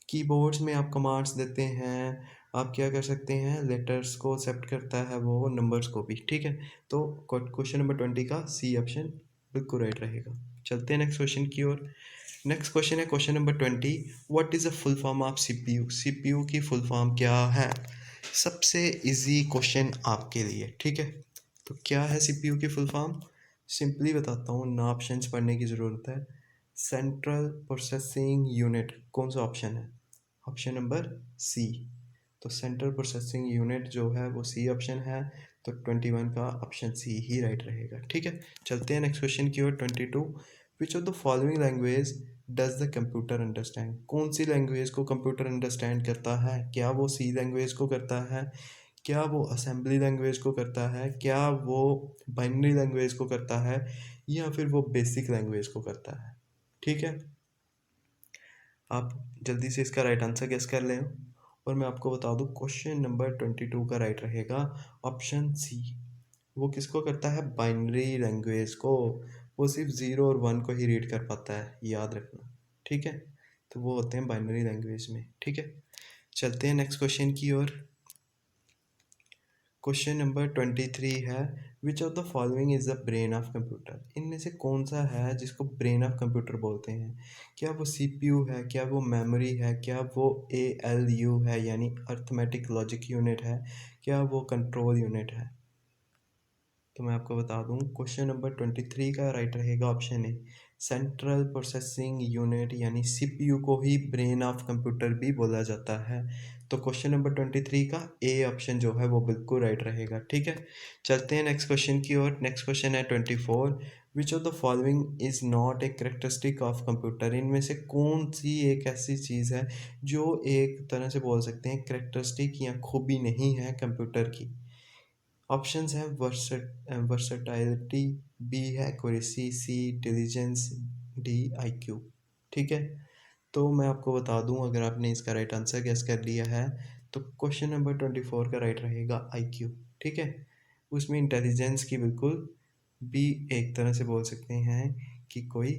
कीबोर्ड्स में आप कमांड्स देते हैं, आप क्या कर सकते हैं, लेटर्स को एक्सेप्ट करता है वो, नंबर्स को भी। ठीक है, तो क्वेश्चन नंबर 20 का सी ऑप्शन बिल्कुल राइट रहेगा। चलते हैं नेक्स्ट क्वेश्चन की ओर। नेक्स्ट क्वेश्चन है question number 20। What is the full form of CPU? CPU की फुल फॉर्म क्या है? सबसे इजी क्वेश्चन आपके लिए। ठीक है, तो क्या है सीपीयू की फुल फॉर्म? सिंपली बताता हूँ, ना ऑप्शंस पढ़ने की ज़रूरत है। Central processing unit. कौन सा ऑप्शन है? Option number C. तो सेंट्रल प्रोसेसिंग यूनिट जो है वो सी ऑप्शन है। तो 21 का ऑप्शन सी ही राइट रहेगा। ठीक है, चलते हैं नेक्स्ट क्वेश्चन की ओर। 22। विच of the following language does the computer understand? कौन सी लैंग्वेज को कंप्यूटर अंडरस्टैंड करता है? क्या वो सी लैंग्वेज को करता है, क्या वो असेंबली लैंग्वेज को करता है, क्या वो बाइनरी लैंग्वेज को करता है, या फिर वो बेसिक लैंग्वेज को करता है? ठीक है, आप जल्दी से इसका राइट आंसर गेस कर लें। और मैं आपको बता दूं, क्वेश्चन नंबर 22 का राइट रहेगा ऑप्शन सी। वो किसको करता है? बाइनरी लैंग्वेज को। वो सिर्फ 0 और 1 को ही रीड कर पाता है, याद रखना। ठीक है, तो वो होते हैं बाइनरी लैंग्वेज में। ठीक है, चलते हैं नेक्स्ट क्वेश्चन की ओर। क्वेश्चन नंबर 23 है, which of the following is the brain of computer? इनमें से कौन सा है जिसको ब्रेन ऑफ कंप्यूटर बोलते हैं? क्या वो सीपीयू है, क्या वो मेमोरी है, क्या वो एएलयू है यानी अर्थमेटिक लॉजिक यूनिट है, क्या वो कंट्रोल यूनिट है? तो मैं आपको बता दूं, क्वेश्चन नंबर 23 का राइट रहेगा ऑप्शन ए, सेंट्रल प्रोसेसिंग यूनिट यानी सीपीयू को ही ब्रेन ऑफ कंप्यूटर भी बोला जाता है। तो क्वेश्चन नंबर 23 का ए ऑप्शन जो है वो बिल्कुल राइट रहेगा। ठीक है, चलते हैं नेक्स्ट क्वेश्चन की ओर। नेक्स्ट क्वेश्चन है 24। विच of the following is not a characteristic of computer? इनमें से कौन सी एक ऐसी चीज़ है जो एक तरह से बोल सकते हैं करेक्टरिस्टिक या खूबी नहीं है कंप्यूटर की? ऑप्शंस हैं, वर्सटाइलिटी, बी है एक्यूरेसी, सी इंटेलिजेंस, डी आईक्यू। ठीक है, तो मैं आपको बता दूं, अगर आपने इसका राइट आंसर गेस कर लिया है तो क्वेश्चन नंबर 24 का राइट रहेगा आईक्यू। ठीक है, उसमें इंटेलिजेंस की बिल्कुल भी एक तरह से बोल सकते हैं कि कोई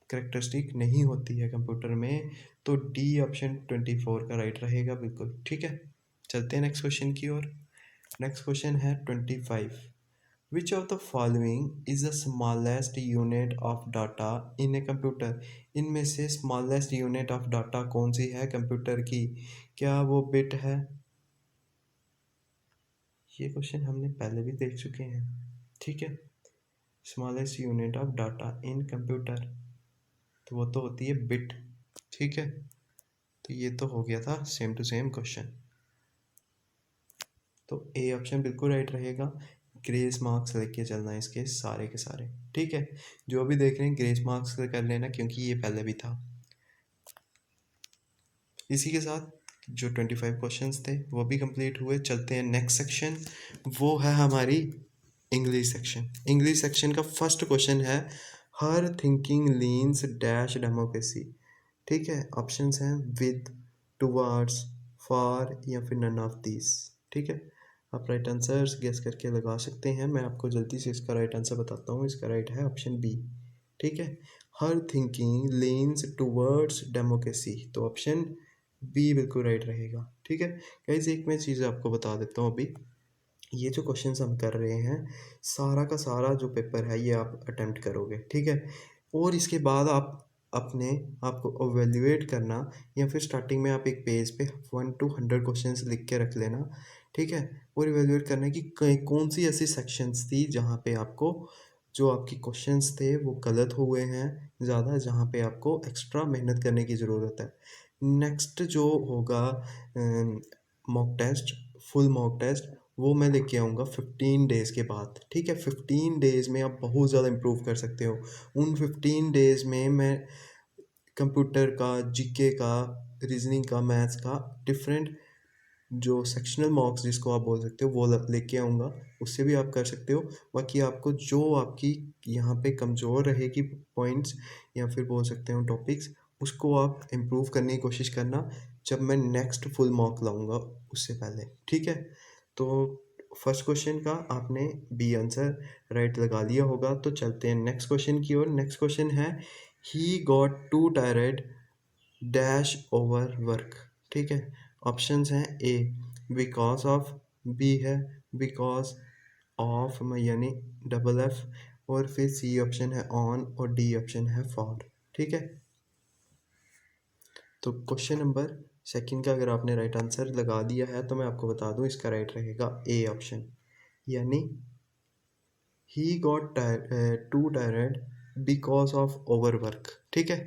करेक्टरिस्टिक नहीं होती है कंप्यूटर में। तो डी ऑप्शन 24 का राइट रहेगा बिल्कुल। ठीक है, चलते हैं नेक्स्ट क्वेश्चन की ओर। नेक्स्ट क्वेश्चन है 25। विच of the following is the smallest unit of data in a computer? इनमें से स्मॉलेस्ट यूनिट ऑफ डाटा कौन सी है कंप्यूटर की? क्या वो बिट है? ये क्वेश्चन हमने पहले भी देख चुके हैं। ठीक है, smallest unit of data in computer, तो वो तो होती है बिट। ठीक है, तो ये तो हो गया था सेम टू सेम क्वेश्चन। तो ए ऑप्शन बिल्कुल राइट रहेगा। ग्रेस मार्क्स लेके चलना है इसके सारे के सारे। ठीक है, जो भी देख रहे हैं ग्रेस मार्क्स कर लेना, क्योंकि ये पहले भी था। इसी के साथ जो 25 क्वेश्चंस थे वो भी कंप्लीट हुए। चलते हैं नेक्स्ट सेक्शन, वो है हमारी इंग्लिश सेक्शन। इंग्लिश सेक्शन का फर्स्ट क्वेश्चन है, her thinking leans dash democracy. ठीक है, ऑप्शंस हैं विद, टुवर्ड्स, फॉर, या फिर नन ऑफ दीज। ठीक है, आप राइट आंसर्स गेस करके लगा सकते हैं। मैं आपको जल्दी से इसका राइट आंसर बताता हूँ। इसका राइट है ऑप्शन बी। ठीक है, her thinking leans towards democracy, तो ऑप्शन बी बिल्कुल राइट रहेगा। ठीक है गाइस, एक मैं चीज़ आपको बता देता हूँ अभी। ये जो क्वेश्चंस हम कर रहे हैं, सारा का सारा जो पेपर है ये आप अटेम्प्ट करोगे, ठीक है? और इसके बाद आप अपने आप को इवैल्यूएट करना, या फिर स्टार्टिंग में आप एक पेज पे 1 टू 100 क्वेश्चंस लिख के रख लेना, ठीक है? और इवैल्यूएट करना है कि कौन-सी ऐसी सेक्शंस थी जहाँ पे आपको जो आपके क्वेश्चंस थे वो गलत हुए हैं ज़्यादा, जहाँ पे आपको एक्स्ट्रा मेहनत करने की ज़रूरत है। नेक्स्ट जो होगा mock test, full mock test, वो मैं लेके आऊँगा 15 डेज़ के बाद, ठीक है? 15 डेज़ में आप बहुत ज़्यादा इम्प्रूव कर सकते हो। उन 15 डेज़ में मैं कंप्यूटर का, जीके का, रीज़निंग का, मैथ्स का डिफरेंट जो सेक्शनल मॉक्स जिसको आप बोल सकते हो वो लेके आऊँगा, उससे भी आप कर सकते हो। बाकी आपको जो आपकी यहाँ पे कमज़ोर रहेगी पॉइंट्स, या फिर बोल सकते हो टॉपिक्स, उसको आप इम्प्रूव करने की कोशिश करना जब मैं नेक्स्ट फुल मॉक लाऊँगा उससे पहले, ठीक है? तो फर्स्ट क्वेश्चन का आपने बी आंसर राइट लगा लिया होगा, तो चलते हैं नेक्स्ट क्वेश्चन की ओर। नेक्स्ट क्वेश्चन है, he got to tired dash over work, ठीक है? ऑप्शंस हैं ए बिकॉज ऑफ, बी है बिकॉज ऑफ यानी डबल एफ, और फिर सी ऑप्शन है ऑन, और डी ऑप्शन है फॉर, ठीक है? तो क्वेश्चन नंबर सेकंड का अगर आपने राइट आंसर लगा दिया है तो मैं आपको बता दूं इसका राइट रहेगा ए ऑप्शन, यानी he got to tired because of overwork, ठीक है?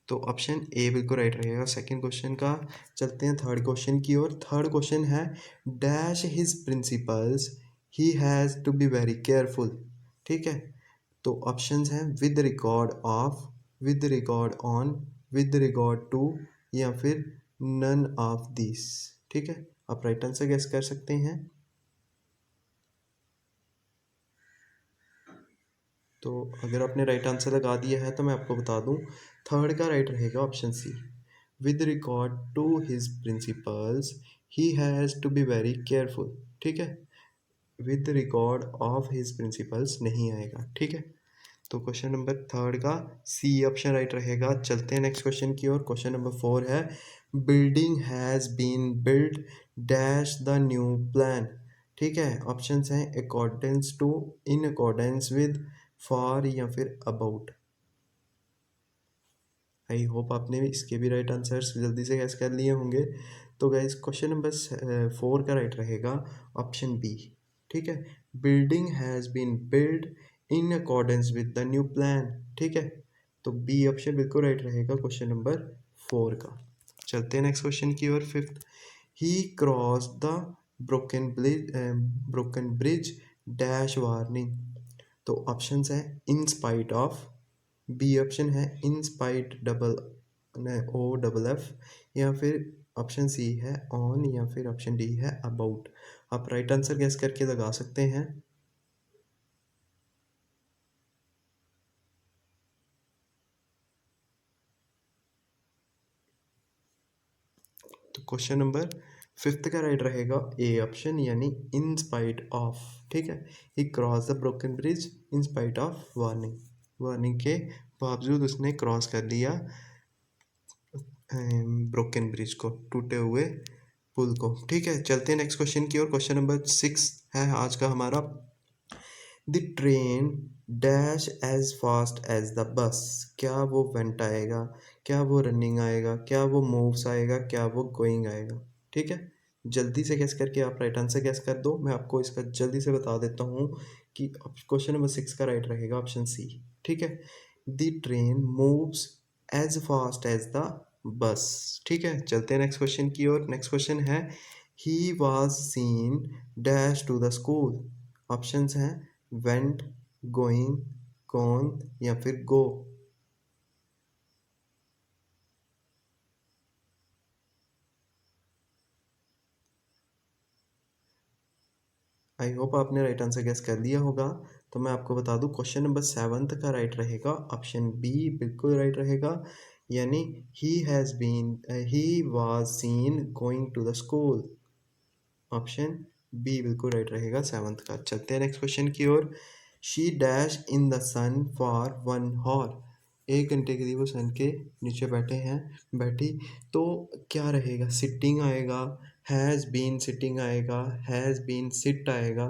तो ऑप्शन ए बिल्कुल राइट रहेगा सेकंड क्वेश्चन का। चलते हैं थर्ड क्वेश्चन की ओर। थर्ड क्वेश्चन है, dash his principles he has to be very careful, ठीक है? तो ऑप्शंस हैं with record of, with record on, with record to, या फिर नन ऑफ दिस, ठीक है? आप राइट आंसर गेस कर सकते हैं। तो अगर आपने राइट आंसर लगा दिया है तो मैं आपको बता दूं, थर्ड का राइट रहेगा option C, with record to his principles he has to be very careful, ठीक है? With record of his principles नहीं आएगा, ठीक है? तो क्वेश्चन नंबर थर्ड का सी ऑप्शन राइट रहेगा। चलते हैं नेक्स्ट क्वेश्चन की ओर। क्वेश्चन नंबर फोर है, building has been build dash the new plan, ठीक है? ऑप्शंस हैं accordance to, in accordance with, for, या फिर अबाउट। आई होप आपने इसके भी राइट आंसर्स जल्दी से गैस कर लिए होंगे। तो गाइस क्वेश्चन नंबर फोर का राइट रहेगा ऑप्शन बी, ठीक है? Building has been build in accordance with the new plan, ठीक है? तो बी ऑप्शन बिल्कुल राइट रहेगा क्वेश्चन नंबर फोर का। चलते हैं नेक्स्ट क्वेश्चन की ओर। Fifth, he cross the broken bridge dash warning. तो ऑप्शंस हैं in spite of, B option है in spite double O double F, या फिर ऑप्शन सी है ऑन, या फिर ऑप्शन डी है अबाउट। आप राइट आंसर गैस करके लगा सकते हैं। तो क्वेश्चन नंबर फिफ्थ का राइट रहेगा ए ऑप्शन, यानी इन स्पाइट ऑफ, ठीक है? He cross the broken bridge in spite of warning, warning के बावजूद उसने क्रॉस कर लिया ब्रोकन ब्रिज को, टूटे हुए पुल को, ठीक है? चलते हैं नेक्स्ट क्वेश्चन की ओर। क्वेश्चन नंबर सिक्स है आज का हमारा, the train dash as fast as the bus. क्या वो वेंट आएगा, क्या वो रनिंग आएगा, क्या वो मूव्स आएगा, क्या वो गोइंग आएगा, ठीक है? जल्दी से गैस करके आप राइट आंसर गैस कर दो। मैं आपको इसका जल्दी से बता देता हूँ कि क्वेश्चन नंबर सिक्स का राइट रहेगा ऑप्शन सी, ठीक है? The train moves as fast as the bus, ठीक है? चलते हैं नेक्स्ट क्वेश्चन की ओर। नेक्स्ट क्वेश्चन है, he was seen dash to the school. Options हैं वेंट, गोइंग, गॉन, या फिर गो। आई होप आपने राइट आंसर गेस कर लिया होगा। तो मैं आपको बता दूं क्वेश्चन नंबर सेवन्थ का राइट रहेगा ऑप्शन बी, बिल्कुल राइट रहेगा, यानी he has been, he was seen going to the school. Option B बिल्कुल राइट रहेगा सेवन्थ का। चलते हैं नेक्स्ट क्वेश्चन की ओर। She dash in the sun for 1 hour. 1 घंटे के लिए वो सन के नीचे बैठे हैं, बैठी। तो क्या रहेगा, सिटिंग आएगा, हैज़ बीन सिटिंग आएगा, हैज़ बीन सिट आएगा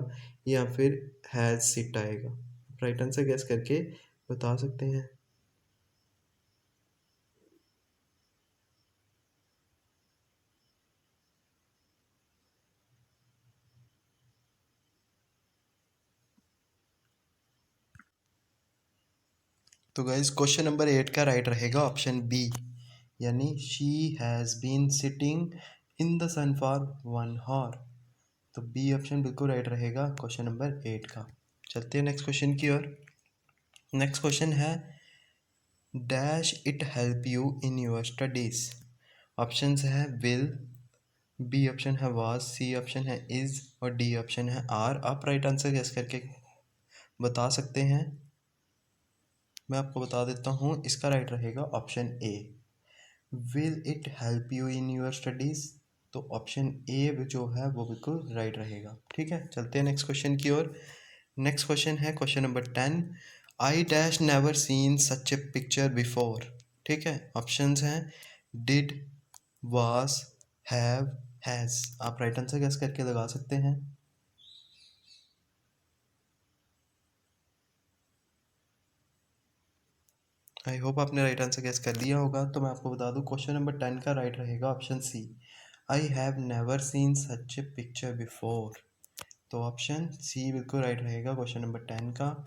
या फिर हैज़ सिट आएगा। राइट आंसर गेस करके बता सकते हैं। तो गाइस क्वेश्चन नंबर 8 का राइट रहेगा ऑप्शन बी, यानी she has been sitting in the sun for 1 hour। तो बी ऑप्शन बिल्कुल राइट रहेगा क्वेश्चन नंबर 8 का। चलते हैं नेक्स्ट क्वेश्चन की ओर। नेक्स्ट क्वेश्चन है dash it help you in your studies. Options है विल, बी ऑप्शन है वाज, सी ऑप्शन है इज और डी ऑप्शन है आर। आप राइट आंसर गेस करके बता सकते हैं। मैं आपको बता देता हूँ, इसका राइट रहेगा option A, will it help you in your studies. तो ऑप्शन ए जो है वो बिल्कुल राइट रहेगा। ठीक है, चलते हैं नेक्स्ट क्वेश्चन की ओर। नेक्स्ट क्वेश्चन है question number 10, I dash never seen such a picture before. ठीक है, ऑप्शंस हैं डिड, वाज, हैव, हैज। आप राइट आंसर गेस करके लगा सकते हैं। आई होप आपने राइट आंसर गेस कर दिया होगा। तो मैं आपको बता दूं क्वेश्चन नंबर 10 का राइट रहेगा option C, I have never seen such a picture before. तो ऑप्शन सी बिल्कुल राइट रहेगा क्वेश्चन नंबर 10 का।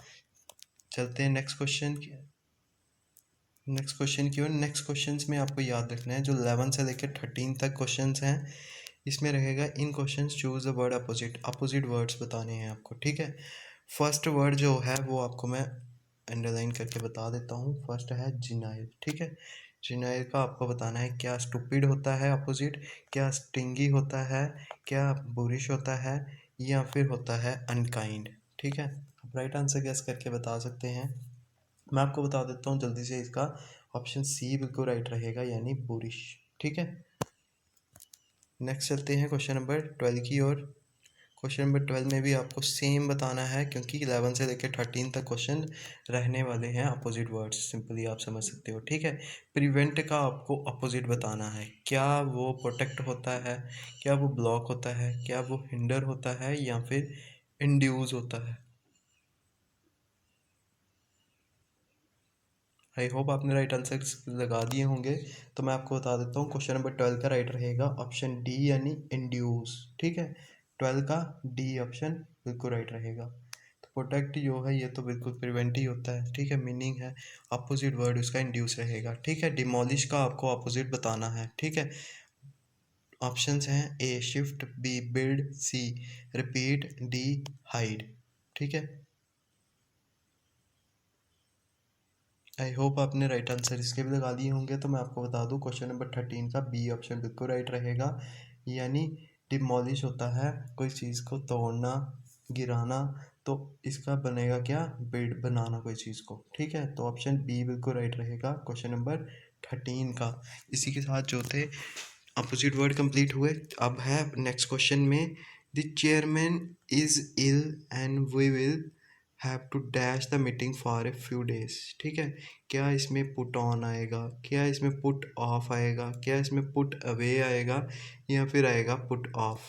चलते हैं नेक्स्ट क्वेश्चन की ओर। नेक्स्ट क्वेश्चंस में आपको याद रखना है जो 11 से लेकर 13 तक क्वेश्चंस हैं, इसमें रहेगा in questions choose a word opposite, opposite words बताने हैं आपको। ठीक है, फर्स्ट वर्ड जो है वो आपको मैं अंडरलाइन करके बता देता हूँ। फर्स्ट है जिनाइल। ठीक है, जिनाइल का आपको बताना है क्या स्टूपिड होता है अपोजिट, क्या स्टिंगी होता है, क्या बुरिश होता है या फिर होता है अनकाइंड। ठीक है, आप राइट आंसर गेस करके बता सकते हैं। मैं आपको बता देता हूँ जल्दी से, इसका ऑप्शन सी बिल्कुल राइट रहेगा, यानी बुरिश। ठीक है, नेक्स्ट चलते हैं क्वेश्चन नंबर 12 की ओर। क्वेश्चन नंबर 12 में भी आपको सेम बताना है क्योंकि 11 से लेकर 13 तक क्वेश्चन रहने वाले हैं अपोजिट वर्ड्स, सिंपली आप समझ सकते हो। ठीक है, प्रिवेंट का आपको अपोजिट बताना है, क्या वो प्रोटेक्ट होता है, क्या वो ब्लॉक होता है, क्या वो हिंडर होता है या फिर इंड्यूस होता है। आई होप आपने राइट आंसर लगा दिए होंगे। तो मैं आपको बता देता हूँ क्वेश्चन नंबर 12 का राइट रहेगा ऑप्शन डी, यानी इंड्यूस। ठीक है, 12 का डी ऑप्शन बिल्कुल राइट रहेगा। तो प्रोटेक्ट जो है ये तो बिल्कुल प्रिवेंट ही होता है। ठीक है, मीनिंग है अपोजिट वर्ड उसका इंड्यूस रहेगा। ठीक है, डिमोलिश का आपको अपोजिट बताना है। ठीक है, ऑप्शंस हैं ए shift, be build, C repeat, D hide. ठीक है, आई होप आपने राइट आंसर इसके भी लगा दिए होंगे। तो मैं आपको बता दूं क्वेश्चन नंबर 13 का बी ऑप्शन बिल्कुल राइट रहेगा, यानी डिमोलिश होता है कोई चीज़ को तोड़ना, गिराना। तो इसका बनेगा क्या, बिल्ड, बनाना कोई चीज़ को। ठीक है, तो ऑप्शन बी बिल्कुल राइट रहेगा क्वेश्चन नंबर 13 का। इसी के साथ जो थे अपोजिट वर्ड कंप्लीट हुए। अब है नेक्स्ट क्वेश्चन में, the chairman is ill and we will have to dash the meeting for a few days. ठीक है, क्या इसमें पुट ऑन आएगा, क्या इसमें पुट ऑफ आएगा, क्या इसमें पुट अवे आएगा या फिर आएगा पुट ऑफ।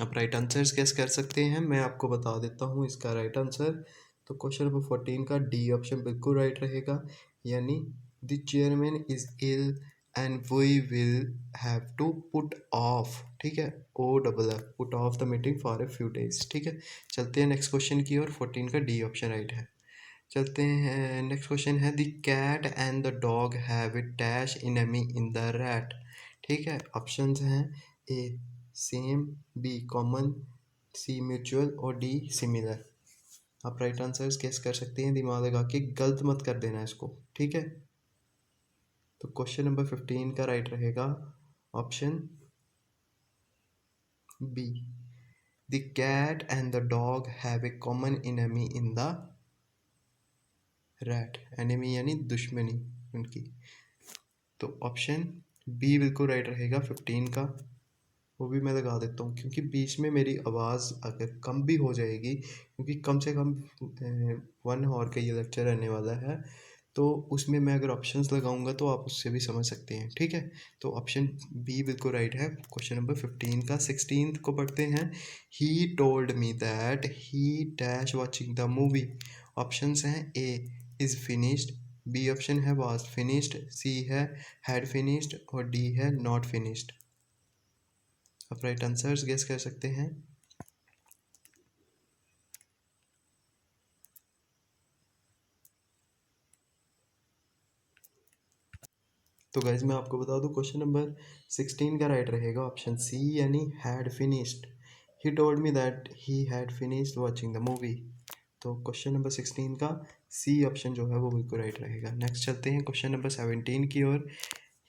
आप राइट आंसर्स गेस कर सकते हैं। मैं आपको बता देता हूँ इसका राइट आंसर। तो क्वेश्चन नंबर 14 का डी ऑप्शन बिल्कुल राइट रहेगा, यानी the chairman is ill and we will have to put off. ठीक है, O double F, put off the meeting for a few days. ठीक है, चलते हैं नेक्स्ट क्वेश्चन की ओर। 14 का डी ऑप्शन राइट है। चलते हैं नेक्स्ट क्वेश्चन है, the cat and the dog have a dash enemy in the rat. ठीक है, ऑप्शंस हैं A same, B common, C mutual और डी सिमिलर। आप राइट आंसर्स गेस कर सकते हैं, दिमाग लगा के गलत मत कर देना इसको। ठीक है, तो क्वेश्चन नंबर 15 का राइट रहेगा option B, the cat and the dog have a common enemy in the rat. Enemy यानी दुश्मनी उनकी। तो ऑप्शन बी बिल्कुल राइट रहेगा 15 का। वो भी मैं लगा देता हूँ क्योंकि बीच में मेरी आवाज़ अगर कम भी हो जाएगी, क्योंकि कम से कम 1 आवर का ये लेक्चर रहने वाला है, तो उसमें मैं अगर ऑप्शंस लगाऊंगा तो आप उससे भी समझ सकते हैं, ठीक है। तो ऑप्शन बी बिल्कुल राइट है क्वेश्चन नंबर 15 का। 16th को पढ़ते हैं। He told me that he dash watching the movie. Options हैं A is finished, B option है वाज फिनिश्ड, सी है हैड फिनिश्ड और डी है नॉट फिनिश्ड। आप राइट आंसर्स गेस कर सकते हैं। तो गाइज मैं आपको बता दूं क्वेश्चन नंबर 16 का राइट रहेगा ऑप्शन सी यानी had finished. He told me that he had finished watching the movie. तो क्वेश्चन नंबर 16 का सी ऑप्शन जो है वो बिल्कुल राइट रहेगा। नेक्स्ट चलते हैं क्वेश्चन नंबर 17 की ओर।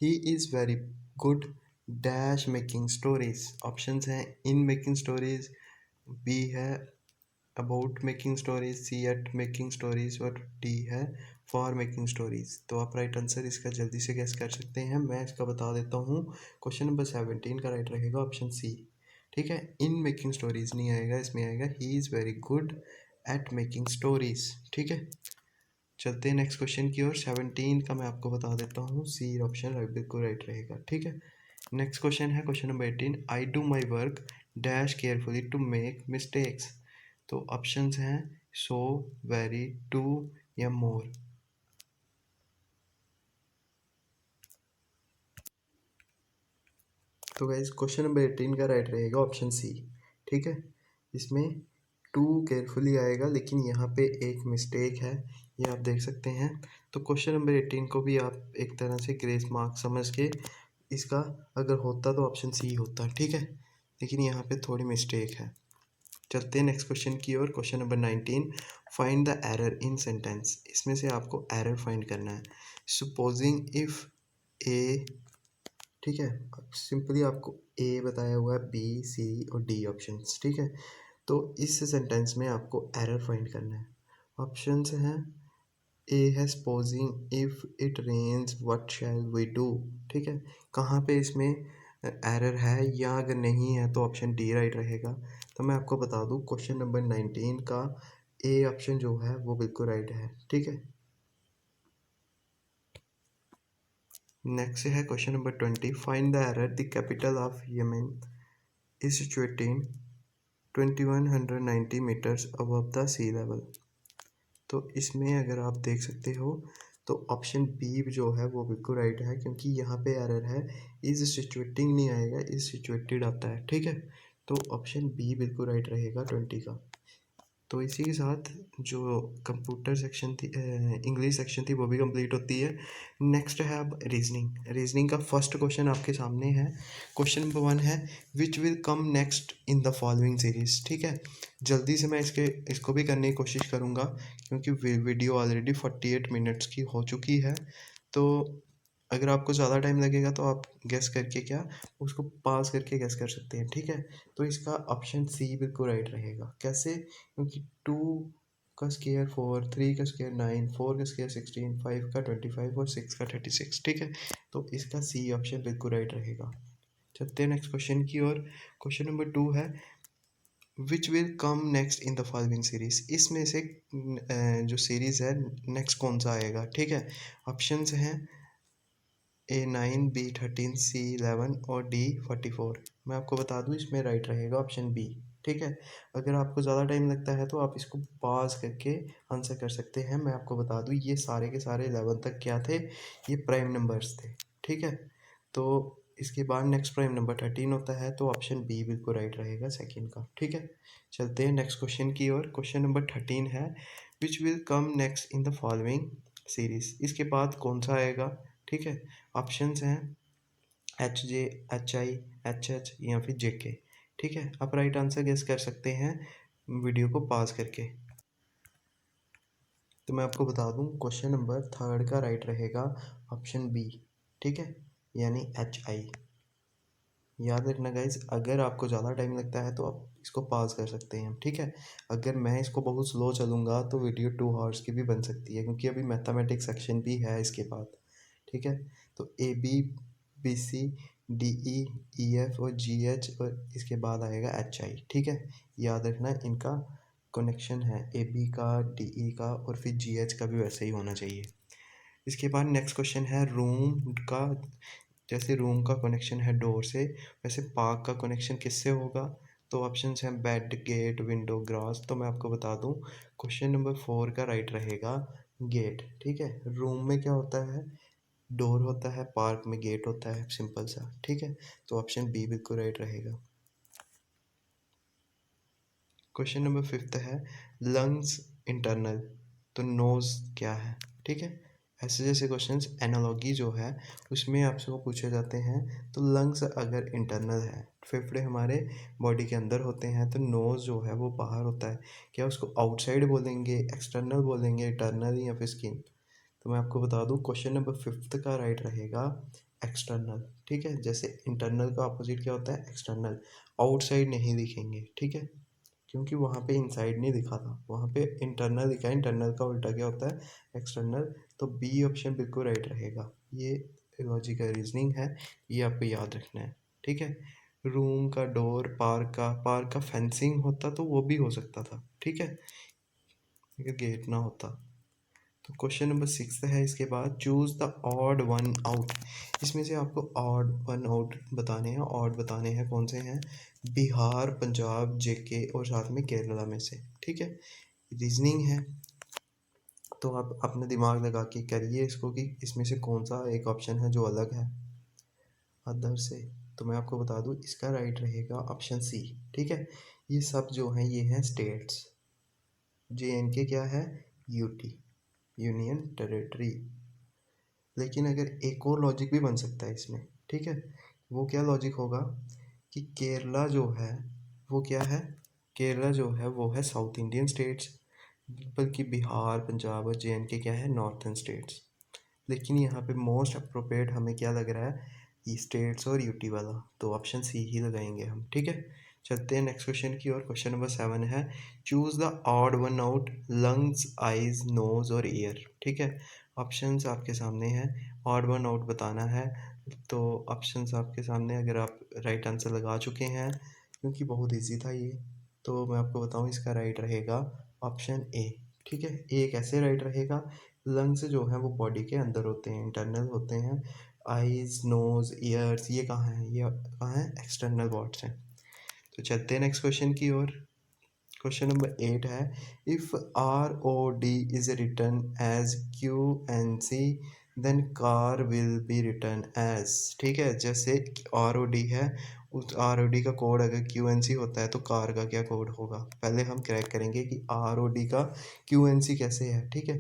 He is very good dash making stories. Options हैं इन मेकिंग स्टोरीज, बी है about making stories, C at making stories और डी है फॉर मेकिंग स्टोरीज। तो आप राइट आंसर इसका जल्दी से गेस कर सकते हैं। मैं इसका बता देता हूँ। क्वेश्चन नंबर 17 का राइट रहेगा ऑप्शन सी, ठीक है। इन मेकिंग स्टोरीज नहीं आएगा, इसमें आएगा ही is very good at making stories, ठीक है। चलते हैं नेक्स्ट क्वेश्चन की ओर। 17 का मैं आपको बता देता हूँ, सी ऑप्शन राइट बिल्कुल राइट रहेगा, ठीक है। नेक्स्ट क्वेश्चन है question number 18। I do my work dash carefully to make mistakes. तो ऑप्शंस हैं सो, वेरी, टू या मोर। तो गाइस क्वेश्चन नंबर 18 का राइट रहेगा ऑप्शन सी, ठीक है। इसमें टू केयरफुली आएगा लेकिन यहाँ पे एक मिस्टेक है, ये आप देख सकते हैं। तो क्वेश्चन नंबर 18 को भी आप एक तरह से ग्रेस मार्क समझ के इसका अगर होता तो ऑप्शन सी होता, ठीक है। लेकिन यहाँ पे थोड़ी मिस्टेक है। चलते हैं नेक्स्ट क्वेश्चन की ओर। Question number 19। Find the error in sentence. इसमें से आपको एरर फाइंड करना है। सपोजिंग इफ ए, ठीक है। सिंपली आपको ए बताया हुआ है, बी सी और डी ऑप्शंस, ठीक है। तो इस सेंटेंस में आपको एरर फाइंड करना है। ऑप्शंस हैं ए है supposing if it rains what shall we do, ठीक है। कहाँ पे इसमें एरर है या अगर नहीं है तो ऑप्शन डी राइट रहेगा। तो मैं आपको बता दूं क्वेश्चन नंबर 19 का ए ऑप्शन जो है वो बिल्कुल राइट है, ठीक है। नेक्स्ट है question number 20। Find the error the capital of Yemen is situated 2190 metres above the sea level. तो इसमें अगर आप देख सकते हो तो ऑप्शन बी जो है वो बिल्कुल राइट है, क्योंकि यहाँ पे एरर है, इज सिचुएटिंग नहीं आएगा, इज सिचुएटेड आता है, ठीक है। तो ऑप्शन बी बिल्कुल राइट रहेगा 20 का। तो इसी के साथ जो कंप्यूटर सेक्शन थी, इंग्लिश सेक्शन थी, वो भी कंप्लीट होती है। नेक्स्ट है अब रीजनिंग। रीजनिंग का फर्स्ट क्वेश्चन आपके सामने है। क्वेश्चन नंबर 1 है which will come next in the following series, ठीक है। जल्दी से मैं इसको भी करने की कोशिश करूँगा क्योंकि वीडियो ऑलरेडी 48 मिनट्स की हो चुकी है। तो अगर आपको ज़्यादा टाइम लगेगा तो आप गेस करके क्या उसको पास करके गेस कर सकते हैं, ठीक है। तो इसका ऑप्शन सी बिल्कुल राइट रहेगा। कैसे? क्योंकि 2 का स्क्वायर 4, 3 का स्क्वायर 9, 4 का स्क्वायर 16, 5 का 25 और 6 का 36, ठीक है। तो इसका सी ऑप्शन बिल्कुल राइट रहेगा। चलते हैं नेक्स्ट क्वेश्चन की ओर। क्वेश्चन नंबर 2 है which will come next in the following series. इसमें से जो सीरीज है नेक्स्ट कौन सा आएगा, ठीक है। ऑप्शंस हैं A9, B13, C11 और D44। मैं आपको बता दूं इसमें राइट रहेगा ऑप्शन बी, ठीक है। अगर आपको ज़्यादा टाइम लगता है तो आप इसको पॉज करके आंसर कर सकते हैं। मैं आपको बता दूं ये सारे के सारे 11 तक क्या थे, ये प्राइम नंबर्स थे, ठीक है। तो इसके बाद नेक्स्ट प्राइम नंबर 13 होता है, तो ऑप्शन बी बिल्कुल राइट रहेगा सेकेंड का, ठीक है। चलते हैं नेक्स्ट क्वेश्चन की ओर। क्वेश्चन नंबर 13 है which will come next in the following series. इसके बाद कौन सा आएगा, ठीक है। ऑप्शंस हैं H J, H I, H H या फिर जे के, ठीक है। आप राइट आंसर गेस कर सकते हैं वीडियो को पॉज करके। तो मैं आपको बता दूं क्वेश्चन नंबर 3 का राइट रहेगा ऑप्शन बी, ठीक है, यानी एच आई। याद रखना गाइज, अगर आपको ज़्यादा टाइम लगता है तो आप इसको पॉज कर सकते हैं, ठीक है। अगर मैं इसको बहुत स्लो चलूँगा तो वीडियो 2 आवर्स की भी बन सकती है, क्योंकि अभी मैथमेटिक्स सेक्शन भी है इसके बाद, ठीक है। तो A B, B C, D E, E F और जी एच और इसके बाद आएगा एच आई, ठीक है। याद रखना इनका कनेक्शन है ए बी का, डी ई का और फिर जी एच का भी वैसे ही होना चाहिए। इसके बाद नेक्स्ट क्वेश्चन है रूम का, जैसे रूम का कनेक्शन है डोर से, वैसे पार्क का कनेक्शन किससे होगा? तो ऑप्शंस हैं बेड, गेट, विंडो, ग्रास। तो मैं आपको बता दूं, क्वेश्चन नंबर 4 का राइट रहेगा गेट। ठीक है, रूम में क्या होता है? डोर होता है, पार्क में गेट होता है, सिंपल सा। ठीक है, तो ऑप्शन बी बिल्कुल राइट रहेगा। क्वेश्चन नंबर 5 है लंग्स इंटरनल, तो नोज क्या है? ठीक है, ऐसे जैसे क्वेश्चंस एनालॉगी जो है उसमें आपसे वो पूछे जाते हैं। तो लंग्स अगर इंटरनल है, फेफड़े हमारे बॉडी के अंदर होते हैं, तो नोज जो है वो बाहर होता है। क्या उसको आउटसाइड बोलेंगे, एक्सटर्नल बोलेंगे, इंटरनल या फिर स्किन? तो मैं आपको बता दूं, क्वेश्चन नंबर 5 का राइट रहेगा एक्सटर्नल। ठीक है, जैसे इंटरनल का अपोजिट क्या होता है? एक्सटर्नल। आउटसाइड नहीं दिखेंगे, ठीक है, क्योंकि वहाँ पे इनसाइड नहीं दिखा था, वहाँ पे इंटरनल दिखा है। इंटरनल का उल्टा क्या होता है? एक्सटर्नल। तो बी ऑप्शन बिल्कुल राइट रहेगा। ये लॉजिकल रीजनिंग है, ये आपको याद रखना है। ठीक है, रूम का डोर, पार्क का फेंसिंग होता तो वो भी हो सकता था। ठीक है, अगर गेट ना होता। तो क्वेश्चन नंबर 6 है इसके बाद, choose the odd one out. इसमें से आपको ऑड वन आउट बताने हैं। ऑड बताने हैं कौन से हैं? बिहार, पंजाब, जेके और साथ में केरला में से। ठीक है, रीजनिंग है, तो आप अपना दिमाग लगा के करिए इसको कि इसमें से कौन सा एक ऑप्शन है जो अलग है अदर से। तो मैं आपको बता दूं, इसका राइट रहेगा ऑप्शन सी। ठीक है, ये सब जो हैं ये हैं स्टेट्स। जे एंड के क्या है? UT, union territory. लेकिन अगर एक और लॉजिक भी बन सकता है इसमें। ठीक है, वो क्या लॉजिक होगा कि केरला जो है वो क्या है? केरला जो है वो है साउथ इंडियन स्टेट्स, बल्कि बिहार, पंजाब और जे क्या है? Northern states. लेकिन यहाँ पे मोस्ट अप्रोप्रिएट हमें क्या लग रहा है? ये स्टेट्स और यूटी वाला, तो ऑप्शन सी ही लगाएंगे हम। ठीक है, चलते हैं नेक्स्ट क्वेश्चन की ओर। क्वेश्चन नंबर 7 है choose the odd one out, lungs, eyes, nose और ईयर। ठीक है, ऑप्शंस आपके सामने हैं, ऑड वन आउट बताना है। तो ऑप्शंस आपके सामने, अगर आप राइट आंसर लगा चुके हैं, क्योंकि बहुत इजी था ये, तो मैं आपको बताऊं इसका राइट रहेगा ऑप्शन ए। ठीक है, ए कैसे राइट रहेगा? लंग्स जो हैं वो बॉडी के अंदर होते हैं, इंटरनल होते हैं। आईज, नोज, ईयर्स ये कहाँ हैं? ये कहाँ हैं? एक्सटर्नल पार्ट्स हैं। तो चलते हैं नेक्स्ट क्वेश्चन की ओर। क्वेश्चन नंबर 8 है if R O D is written as Q N C then car will be written as. ठीक है, जैसे आर ओ डी है, उस आर ओ डी का कोड अगर क्यू एन सी होता है तो कार का क्या कोड होगा? पहले हम क्रैक करेंगे कि आर ओ डी का क्यू एन सी कैसे है। ठीक है,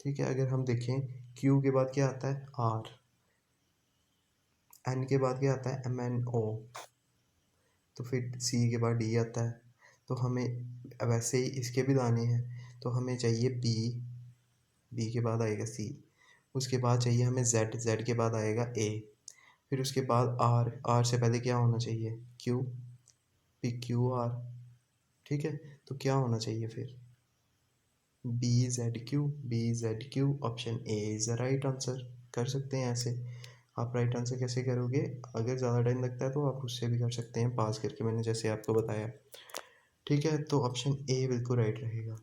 ठीक है, अगर हम देखें, क्यू के बाद क्या आता है? आर। एन के बाद क्या आता है? M N O. तो फिर सी के बाद डी आता है। तो हमें वैसे ही इसके भी लाने हैं, तो हमें चाहिए बी, बी के बाद आएगा सी, उसके बाद चाहिए हमें जेड, जेड के बाद आएगा ए, फिर उसके बाद आर, आर से पहले क्या होना चाहिए? Q, P Q R. ठीक है, तो क्या होना चाहिए फिर? B Z Q, B Z Q, option A is the right answer. कर सकते हैं ऐसे। आप राइट आंसर कैसे करोगे? अगर ज़्यादा टाइम लगता है तो आप उससे भी कर सकते हैं पास करके, मैंने जैसे आपको बताया। ठीक है, तो ऑप्शन ए बिल्कुल राइट रहेगा।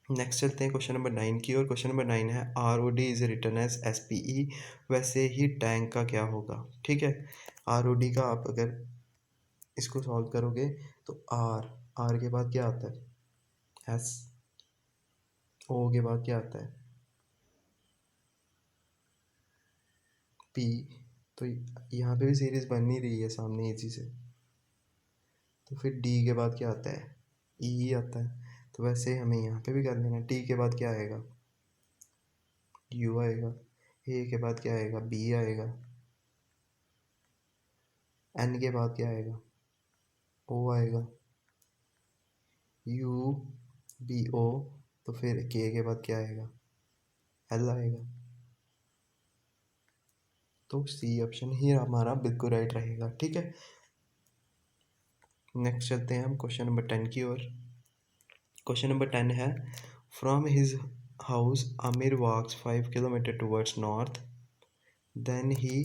नेक्स्ट चलते हैं क्वेश्चन नंबर 9 की, और क्वेश्चन नंबर 9 है R O D is written as S P E, वैसे ही टैंक का क्या होगा? ठीक है, आर ओ डी का आप अगर इसको सॉल्व करोगे तो आर, आर के बाद क्या आता है? एस। ओ के बाद क्या आता है? पी। तो यहाँ पे भी सीरीज बन नहीं रही है सामने इजी से। तो फिर डी के बाद क्या आता है? ई आता है। तो वैसे हमें यहाँ पे भी कर लेना। टी के बाद क्या आएगा? यू आएगा। ए के बाद क्या आएगा? बी आएगा। एन के बाद क्या आएगा? ओ आएगा। यू, बी ओ, तो फिर के बाद क्या आएगा? एल आएगा। तो सी ऑप्शन ही हमारा बिल्कुल राइट रहेगा। ठीक है, नेक्स्ट चलते हैं हम क्वेश्चन नंबर 10 की ओर। क्वेश्चन नंबर 10 है from his house Aamir walks 5 kilometres towards north, then he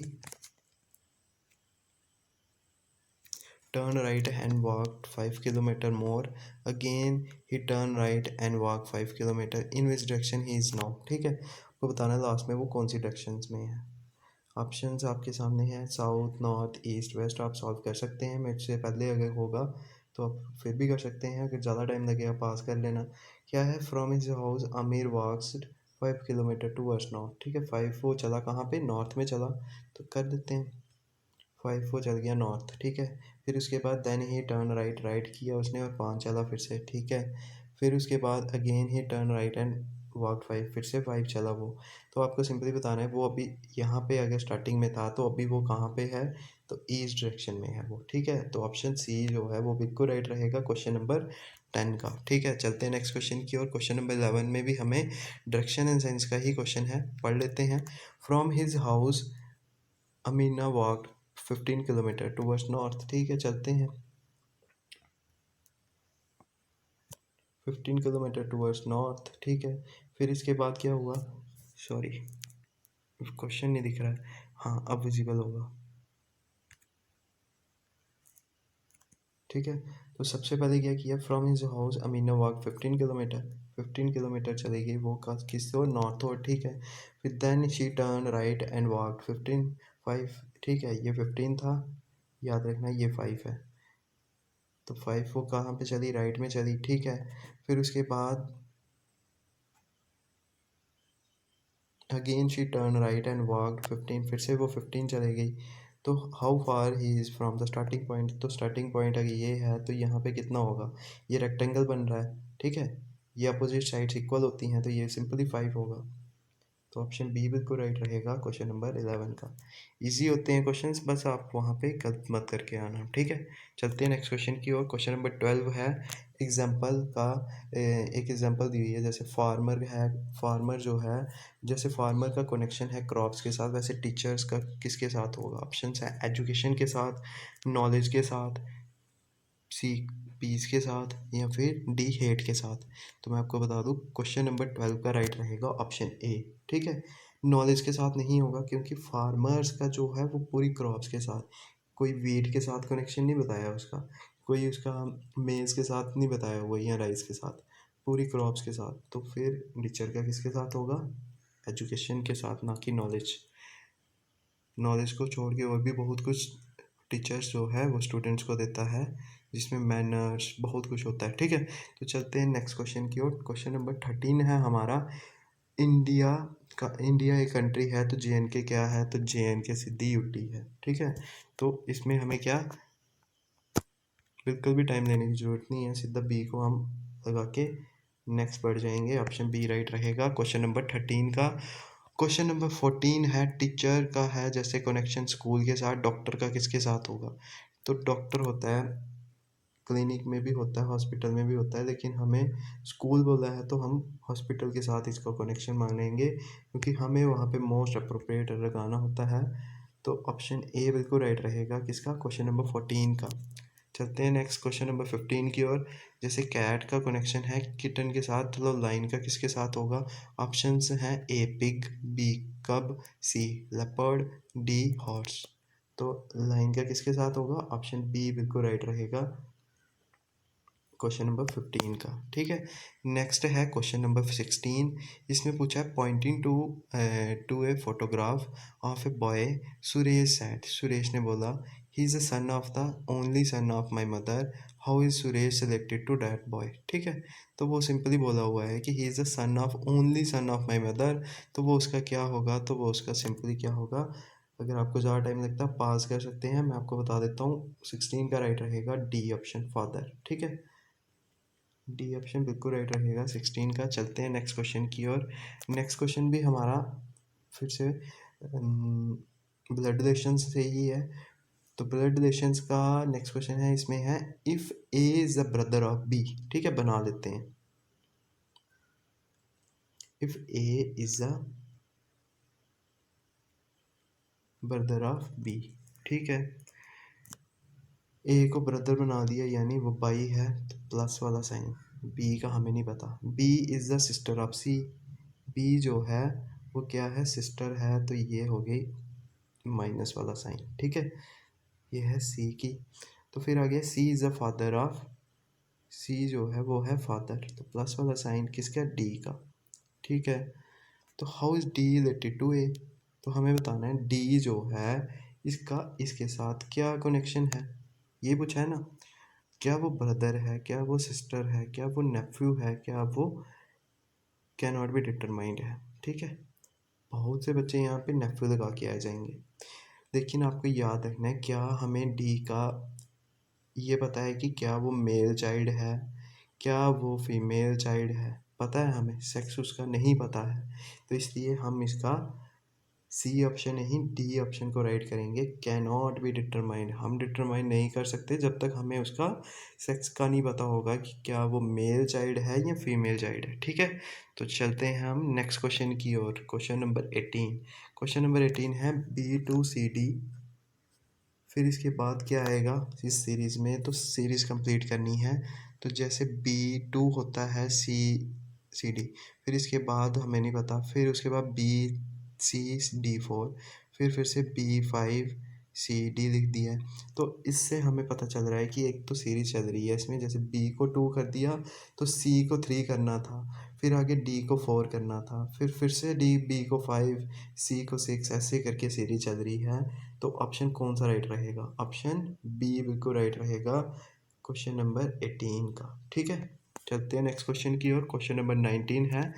turn right and walked 5 kilometer more. Again he turned right and walked 5 kilometer. In which direction he is now? ठीक है, आपको बताना है last में वो कौन सी directions में है। ऑप्शंस आपके सामने हैं, साउथ, नॉर्थ, ईस्ट, वेस्ट। आप सॉल्व कर सकते हैं, मेरे से पहले अगर होगा तो आप फिर भी कर सकते हैं, अगर ज़्यादा टाइम लगेगा पास कर लेना। क्या है, from his house Aamir walks 5 kilometres towards north. ठीक है, 5 वो चला कहाँ पे, नॉर्थ में चला, तो कर देते हैं 5 वो चल गया नॉर्थ। ठीक है, फिर उसके बाद then he turn right, right किया उसने और 5 चला फिर से। ठीक है, फिर उसके बाद again he turn right and walk 5, फिर से 5 चला वो। तो आपको सिंपली बताना है वो अभी यहाँ पे अगर स्टार्टिंग में था तो अभी वो कहाँ पे है, तो ईस्ट डायरेक्शन में है वो। ठीक है, तो ऑप्शन सी जो है वो बिल्कुल राइट रहेगा क्वेश्चन नंबर 10 का। ठीक है, चलते हैं नेक्स्ट क्वेश्चन की और। क्वेश्चन नंबर 11 में भी हमें डायरेक्शन एंड साइंस का ही क्वेश्चन है, पढ़ लेते हैं। From his house Amina walk 15 kilometre towards north. ठीक है, चलते हैं 15 किलोमीटर टूवर्ड्स नॉर्थ। ठीक है, फिर इसके बाद क्या हुआ, सॉरी क्वेश्चन नहीं दिख रहा है, हाँ अब विजिबल होगा। ठीक है, तो सबसे पहले क्या किया, from his house Amina walk 15 kilometre, 15 kilometre चली गई वो किस और नॉर्थ और। ठीक है, फिर then she turn right and walk 15 5। ठीक है, ये 15 था, याद रखना ये 5 है, तो 5 वो कहाँ पे चली, राइट में चली। ठीक है, फिर उसके बाद again she turn right and walked 15, फिर से वो 15 चले गई। तो how far he is from the starting point, तो स्टार्टिंग पॉइंट अगर ये है तो यहाँ पे कितना होगा, ये रेक्टेंगल बन रहा है। ठीक है, ये अपोजिट साइड्स इक्वल होती हैं तो ये सिंपली 5 होगा। तो ऑप्शन बी बिल्कुल राइट रहेगा क्वेश्चन नंबर 11 का। इजी होते हैं क्वेश्चंस, बस आप वहाँ पे गलत मत करके आना। ठीक है, चलते हैं नेक्स्ट क्वेश्चन की ओर। क्वेश्चन नंबर 12 है एग्जाम्पल का। एक एग्जाम्पल दी हुई है, जैसे फार्मर है, फार्मर जो है, जैसे फार्मर का कनेक्शन है क्रॉप्स के साथ, वैसे टीचर्स का किसके साथ होगा। ऑप्शन है एजुकेशन के साथ, नॉलेज के साथ, सी पीस के साथ, या फिर डी हेट के साथ। तो मैं आपको बता दूं क्वेश्चन नंबर 12 का राइट रहेगा ऑप्शन ए। ठीक है, नॉलेज के साथ नहीं होगा क्योंकि फार्मर्स का जो है वो पूरी क्रॉप्स के साथ, कोई वीट के साथ कनेक्शन नहीं बताया उसका, कोई उसका मेज के साथ नहीं बताया हुआ या राइस के साथ, पूरी क्रॉप्स के साथ। तो फिर टीचर का किसके साथ होगा, एजुकेशन के साथ, ना कि नॉलेज। नॉलेज को छोड़ के और भी बहुत कुछ टीचर्स जो है वो स्टूडेंट्स को देता है, जिसमें मैनर्स बहुत कुछ होता है। ठीक है, तो चलते हैं नेक्स्ट क्वेश्चन की ओर। क्वेश्चन नंबर 13 है हमारा, इंडिया का, इंडिया एक कंट्री है तो जे क्या है, तो जे सीधी यूटी है। ठीक है, तो इसमें हमें क्या, बिल्कुल भी टाइम लेने की ज़रूरत नहीं है, सीधा बी को हम लगा के नेक्स्ट बढ़ जाएंगे। ऑप्शन बी राइट रहेगा क्वेश्चन नंबर 13 का। क्वेश्चन नंबर 14 है, टीचर का है जैसे कनेक्शन स्कूल के साथ, डॉक्टर का किसके साथ होगा। तो डॉक्टर होता है, क्लिनिक में भी होता है, हॉस्पिटल में भी होता है, लेकिन हमें स्कूल बोला है तो हम हॉस्पिटल के साथ इसका कनेक्शन मानेंगे क्योंकि हमें वहाँ पे मोस्ट अप्रोप्रिएट लगाना होता है। तो ऑप्शन ए बिल्कुल राइट रहेगा किसका, क्वेश्चन नंबर 14 का। चलते हैं नेक्स्ट क्वेश्चन नंबर 15 की ओर। जैसे कैट का कनेक्शन है किटन के साथ, तो लाइन का किसके साथ होगा। ऑप्शंस हैं ए पिग, बी कब, सी लेपर्ड, डी हॉर्स। तो लाइन का किसके साथ होगा, ऑप्शन बी बिल्कुल राइट रहेगा क्वेश्चन नंबर 15 का। ठीक है, नेक्स्ट है क्वेश्चन नंबर 16। इसमें पूछा है pointing to a photograph of a boy, Suresh said, Suresh ने बोला he is a son of the only son of my mother, how is Suresh selected to that boy. ठीक है, तो वो सिंपली बोला हुआ है कि he is a son of only son of my mother, तो वो उसका क्या होगा, तो वो उसका सिंपली क्या होगा। अगर आपको ज़्यादा टाइम लगता है पास कर सकते हैं, मैं आपको बता देता हूँ 16 का राइट रहेगा डी ऑप्शन फादर। ठीक है, डी ऑप्शन बिल्कुल राइट रहेगा 16 का। चलते हैं नेक्स्ट क्वेश्चन की ओर। नेक्स्ट क्वेश्चन भी हमारा फिर से ब्लड रिलेशन से ही है। तो ब्लड रिलेशंस का नेक्स्ट क्वेश्चन है, इसमें है if A is the brother of B. ठीक है, बना लेते हैं, if A is the brother of B. ठीक है, ए को ब्रदर बना दिया यानी वो बाई है, तो प्लस वाला साइन। बी का हमें नहीं पता, B is the sister of C, B जो है वो क्या है, सिस्टर है, तो ये हो गई माइनस वाला साइन। ठीक है, ये है सी की। तो फिर आ गया सी इज़ द फादर ऑफ, सी जो है वो है फादर, तो प्लस वाला साइन किसका, डी का, ठीक है। तो how is D related to A, तो हमें बताना है डी जो है इसका इसके साथ क्या कनेक्शन है, ये पूछा है ना। क्या वो ब्रदर है, क्या वो सिस्टर है, क्या वो नेफ्यू है, क्या वो कैन नॉट बी डिटरमाइंड है, ठीक है। बहुत से बच्चे यहाँ पे नेफ्यू लगा के आ जाएंगे, लेकिन आपको याद रखना है क्या हमें डी का ये पता है कि क्या वो मेल चाइल्ड है, क्या वो फीमेल चाइल्ड है, पता है हमें, सेक्स उसका नहीं पता है, तो इसलिए हम इसका सी ऑप्शन नहीं डी ऑप्शन को राइट करेंगे, कैन नॉट बी डिटरमाइंड। हम डिटरमाइन नहीं कर सकते जब तक हमें उसका सेक्स का नहीं पता होगा कि क्या वो मेल चाइल्ड है या फीमेल चाइल्ड है, ठीक है। तो चलते हैं हम नेक्स्ट क्वेश्चन की ओर, क्वेश्चन नंबर 18। क्वेश्चन नंबर 18 है B2CD, फिर इसके बाद क्या आएगा इस सीरीज़ में, तो सीरीज़ कंप्लीट करनी है, तो जैसे B2 होता है C CD, फिर इसके बाद हमें नहीं पता, फिर उसके बाद BC D4, फिर से B5CD लिख दिया है। तो इससे हमें पता चल रहा है कि एक तो सीरीज़ चल रही है इसमें, जैसे B को 2 कर दिया तो C को 3 करना था, फिर आगे D को 4 करना था, फिर से B को 5, C को 6, ऐसे करके सीरीज चल रही है। तो ऑप्शन कौन सा राइट रहेगा, ऑप्शन बी बिल्कुल राइट रहेगा क्वेश्चन नंबर 18 का, ठीक है। चलते हैं नेक्स्ट क्वेश्चन की ओर, क्वेश्चन नंबर 19 है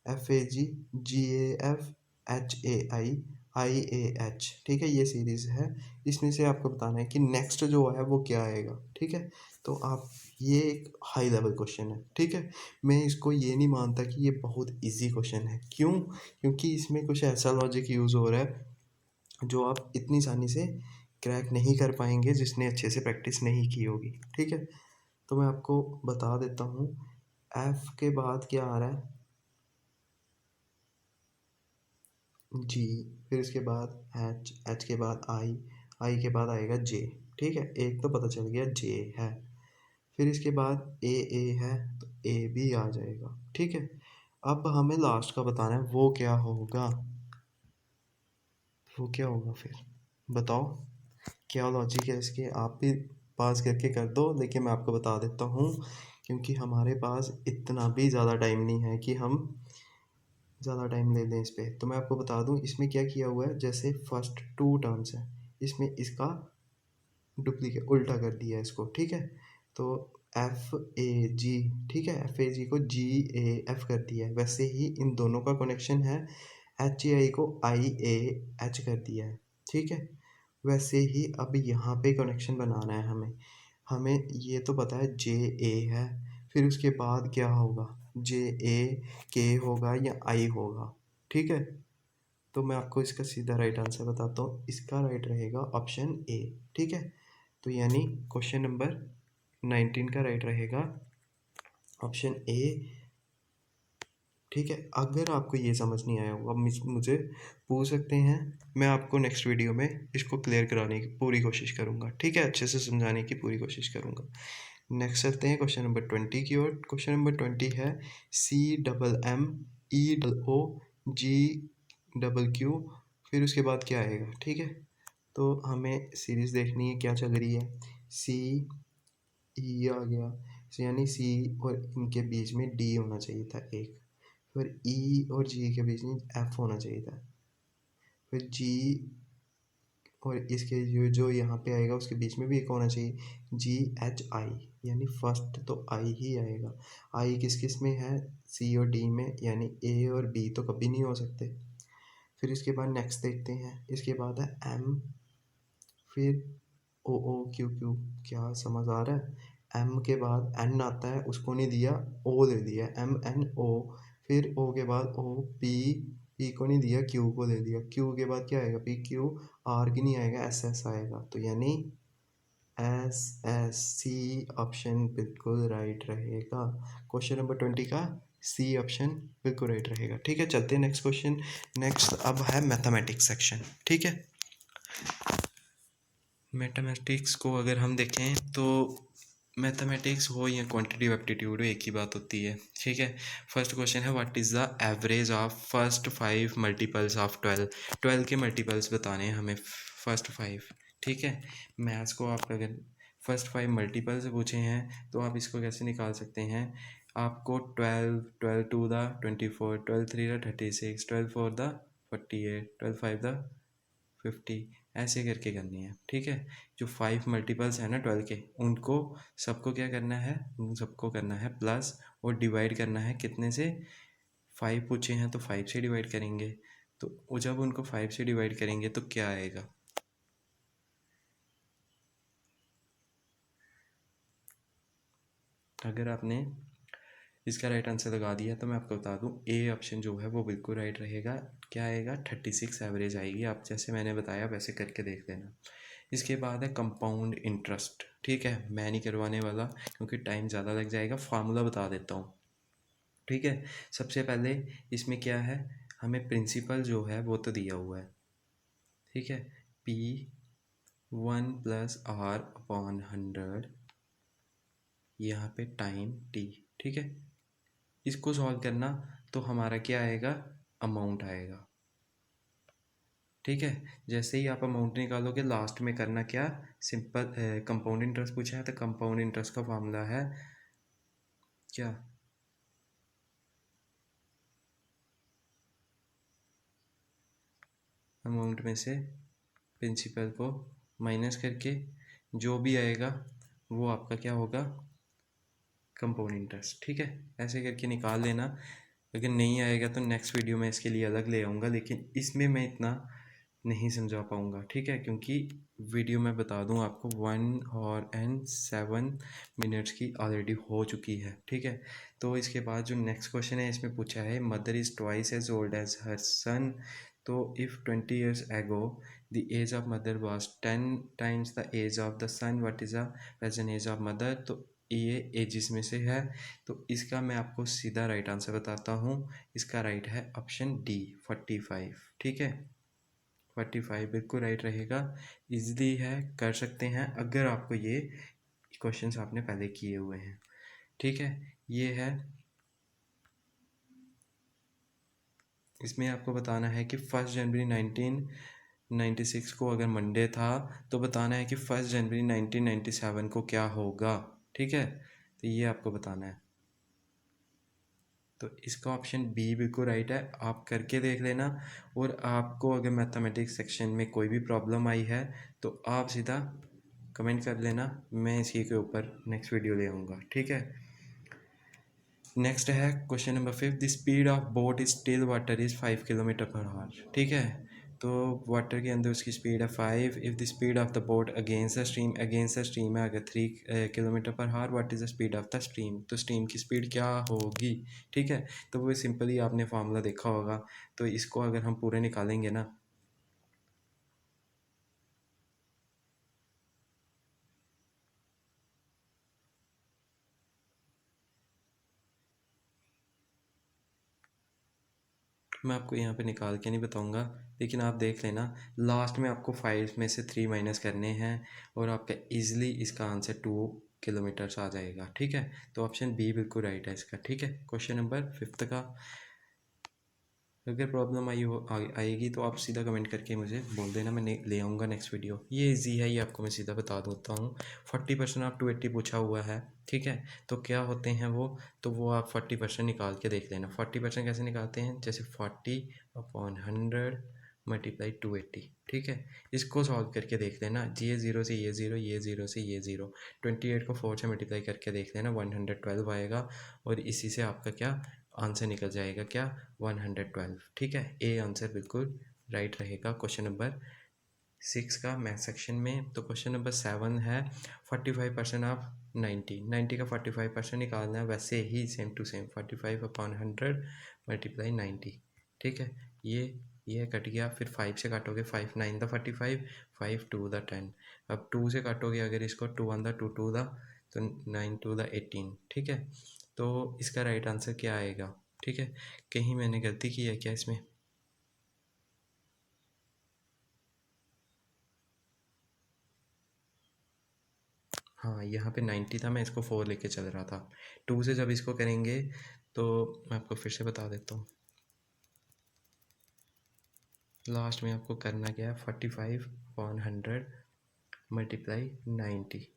FAG GAF HAI IAH, ठीक है, ये सीरीज़ है। इसमें से आपको बताना है कि नेक्स्ट जो है वो क्या आएगा, ठीक है। तो आप ये एक हाई लेवल क्वेश्चन है, ठीक है। मैं इसको ये नहीं मानता कि ये बहुत इजी क्वेश्चन है, क्यों, क्योंकि इसमें कुछ ऐसा लॉजिक यूज़ हो रहा है जो आप इतनी आसानी से क्रैक नहीं कर पाएंगे जिसने अच्छे से प्रैक्टिस नहीं की होगी, ठीक है। तो मैं आपको बता देता हूँ, एफ के बाद क्या आ रहा है, जी, फिर इसके बाद एच के बाद आई के बाद आएगा जे, ठीक है, एक तो पता चल गया जे है, फिर इसके बाद ए है तो ए भी आ जाएगा, ठीक है। अब हमें लास्ट का बताना है वो क्या होगा, वो क्या होगा फिर बताओ, क्या लॉजिक है इसके, आप भी पास करके कर दो, लेकिन मैं आपको बता देता हूँ क्योंकि हमारे पास इतना भी ज़्यादा टाइम नहीं है कि हम ज़्यादा टाइम ले लें इस पे। तो मैं आपको बता दूँ इसमें क्या किया हुआ है, जैसे फर्स्ट 2 टर्म्स हैं इसमें इसका डुप्लीकेट उल्टा कर दिया है इसको, ठीक है। तो FAG, ठीक है, FAG को GAF कर दिया है, वैसे ही इन दोनों का कनेक्शन है, HAI को IAH कर दिया है, ठीक है। वैसे ही अब यहाँ पे कनेक्शन बनाना है हमें, हमें ये तो पता है JA है, फिर उसके बाद क्या होगा, JAK होगा या I होगा, ठीक है। तो मैं आपको इसका सीधा राइट आंसर बताता हूँ, इसका राइट रहेगा ऑप्शन ए, ठीक है। तो यानी क्वेश्चन नंबर 19 का राइट रहेगा ऑप्शन ए, ठीक है। अगर आपको ये समझ नहीं आया होगा मुझे पूछ सकते हैं, मैं आपको नेक्स्ट वीडियो में इसको क्लियर कराने की पूरी कोशिश करूँगा, ठीक है, अच्छे से समझाने की पूरी कोशिश करूँगा। नेक्स्ट चलते हैं क्वेश्चन नंबर 20 की ओर, क्वेश्चन नंबर 20 है CMMEOGQ, फिर उसके बाद क्या आएगा, ठीक है। तो हमें सीरीज़ देखनी है क्या चल रही है, सी ई आ गया, यानी सी और इनके बीच में डी होना चाहिए था एक, फिर ई और जी के बीच में एफ होना चाहिए था, फिर जी और इसके जो यहाँ पे आएगा उसके बीच में भी एक होना चाहिए, GHI, यानी फर्स्ट तो आई ही आएगा। आई किस किस में है, सी और डी में, यानी ए और बी तो कभी नहीं हो सकते। फिर इसके बाद नेक्स्ट देखते हैं, इसके बाद है एम, फिर OOQQ, क्या समझ आ रहा है, एम के बाद एन आता है उसको नहीं दिया, ओ दे दिया, MNO, फिर ओ के बाद पी को नहीं दिया, क्यू को दे दिया, क्यू के बाद क्या आएगा, PQ, आर की नहीं आएगा, SS आएगा, तो यानी SSC ऑप्शन बिल्कुल राइट रहेगा, क्वेश्चन नंबर 20 का सी ऑप्शन बिल्कुल राइट रहेगा, ठीक है। चलते हैं नेक्स्ट क्वेश्चन, नेक्स्ट अब है मैथमेटिक्स सेक्शन, ठीक है। मैथमेटिक्स को अगर हम देखें तो मैथमेटिक्स हो या क्वांटिटी एप्टीट्यूड हो एक ही बात होती है, ठीक है। फर्स्ट क्वेश्चन है what is the average of first 5 multiples of 12, 12 के मल्टीपल्स बताने हैं हमें फर्स्ट 5, ठीक है। मैथ्स को आप अगर फर्स्ट 5 मल्टीपल से पूछे हैं तो आप इसको कैसे निकाल सकते हैं, आपको 12 12 two the 24, 12 3 the 36, 12 4 the 48, 12 5 the 50, ऐसे करके करनी है। ठीक है। जो 5 मल्टीपल्स हैं ना 12 के, उनको सबको क्या करना है, उन सबको करना है प्लस और डिवाइड करना है कितने से, 5 पूछे हैं तो 5 से डिवाइड करेंगे। तो जब उनको 5 से डिवाइड करेंगे तो क्या आएगा, अगर आपने इसका राइट आंसर लगा दिया तो मैं आपको बता दूं ए ऑप्शन जो है वो बिल्कुल राइट रहेगा। क्या आएगा, 36 एवरेज आएगी। आप जैसे मैंने बताया वैसे करके देख लेना। इसके बाद है कंपाउंड इंटरेस्ट। ठीक है, मैं नहीं करवाने वाला क्योंकि टाइम ज़्यादा लग जाएगा, फार्मूला बता देता हूँ। ठीक है। सबसे पहले इसमें क्या है, हमें प्रिंसिपल जो है वो तो दिया हुआ है। ठीक है, पी 1+r/100, यहाँ पे टाइम टी। ठीक है, इसको सॉल्व करना तो हमारा क्या आएगा, अमाउंट आएगा। ठीक है, जैसे ही आप अमाउंट निकालोगे लास्ट में करना क्या, सिंपल कंपाउंड इंटरेस्ट पूछा है तो कंपाउंड इंटरेस्ट का फार्मूला है क्या, अमाउंट में से प्रिंसिपल को माइनस करके जो भी आएगा वो आपका क्या होगा, कंपाउंड इंटरेस्ट। ठीक है, ऐसे करके निकाल लेना। अगर नहीं आएगा तो नेक्स्ट वीडियो में इसके लिए अलग ले आऊँगा, लेकिन इसमें मैं इतना नहीं समझा पाऊँगा। ठीक है, क्योंकि वीडियो मैं बता दूँ आपको 1 और 7 मिनट्स की ऑलरेडी हो चुकी है। ठीक है, तो इसके बाद जो नेक्स्ट क्वेश्चन है इसमें पूछा है mother is twice age old age her son, तो if 20 years ago the age of mother was 10 times the age of the son, what is the present age of mother. तो ये edges में से है, तो इसका मैं आपको सीधा राइट आंसर बताता हूँ। इसका राइट है ऑप्शन डी 45। ठीक है, 45 बिल्कुल राइट रहेगा। इजली है, कर सकते हैं अगर आपको ये क्वेश्चंस आपने पहले किए हुए हैं। ठीक है, ये है। इसमें आपको बताना है कि 1 जनवरी 1996 को अगर मंडे था तो बताना है कि 1 जनवरी 1997 को क्या होगा। ठीक है, तो ये आपको बताना है। तो इसका ऑप्शन बी बिल्कुल राइट है, आप करके देख लेना। और आपको अगर मैथमेटिक्स सेक्शन में कोई भी प्रॉब्लम आई है तो आप सीधा कमेंट कर लेना, मैं इसी के ऊपर नेक्स्ट वीडियो ले आऊँगा। ठीक है, नेक्स्ट है question number 5, the speed of boat is still water is 5 km/h। ठीक है, तो वाटर के अंदर उसकी स्पीड है 5। If the speed of the boat against the stream है अगर 3 km/h, what is the speed of the stream. तो स्ट्रीम की स्पीड क्या होगी। ठीक है, तो वो सिंपली आपने फार्मूला देखा होगा, तो इसको अगर हम पूरे निकालेंगे ना, मैं आपको यहाँ पे निकाल के नहीं बताऊँगा, लेकिन आप देख लेना। लास्ट में आपको 5 में से 3 माइनस करने हैं और आपका इजीली इसका आंसर 2 किलोमीटर्स आ जाएगा। ठीक है, तो ऑप्शन बी बिल्कुल राइट है इसका। ठीक है, क्वेश्चन नंबर 5 का अगर प्रॉब्लम आएगी तो आप सीधा कमेंट करके मुझे बोल देना, मैं ले आऊँगा नेक्स्ट वीडियो। ये इजी है, ये आपको मैं सीधा बता देता हूँ। 40% ऑफ 280 पूछा हुआ है। ठीक है, तो क्या होते हैं वो, तो वो आप 40% निकाल के देख लेना। 40% कैसे निकालते हैं, जैसे 40/100 मल्टीप्लाई 280। ठीक है, इसको सॉल्व करके देख लेना। ये ज़ीरो से ये ज़ीरो, ये ज़ीरो से ये ज़ीरो, 28 को 4 से मल्टीप्लाई करके देख लेना, 112 आएगा। और इसी से आपका क्या आंसर निकल जाएगा, क्या 112। ठीक है, ए आंसर बिल्कुल राइट रहेगा क्वेश्चन नंबर 6 का मैथ सेक्शन में। तो क्वेश्चन नंबर 7 है 45% ऑफ 90 का 45% निकालना है, वैसे ही सेम टू सेम 45/100 मल्टीप्लाई 90। ठीक है, ये कट गया, फिर 5 से काटोगे, 5 9 द 45, 5 2 द 10। अब 2 से काटोगे अगर इसको, 2 1 द 2 2 द, तो 9 2 द 18। ठीक है, तो इसका राइट आंसर क्या आएगा। ठीक है, कहीं मैंने गलती की है क्या इसमें, हाँ यहाँ पे 90 था, मैं इसको 4 लेके चल रहा था। 2 से जब इसको करेंगे तो मैं आपको फिर से बता देता हूँ। लास्ट में आपको करना क्या है, 45/100 मल्टीप्लाई 90,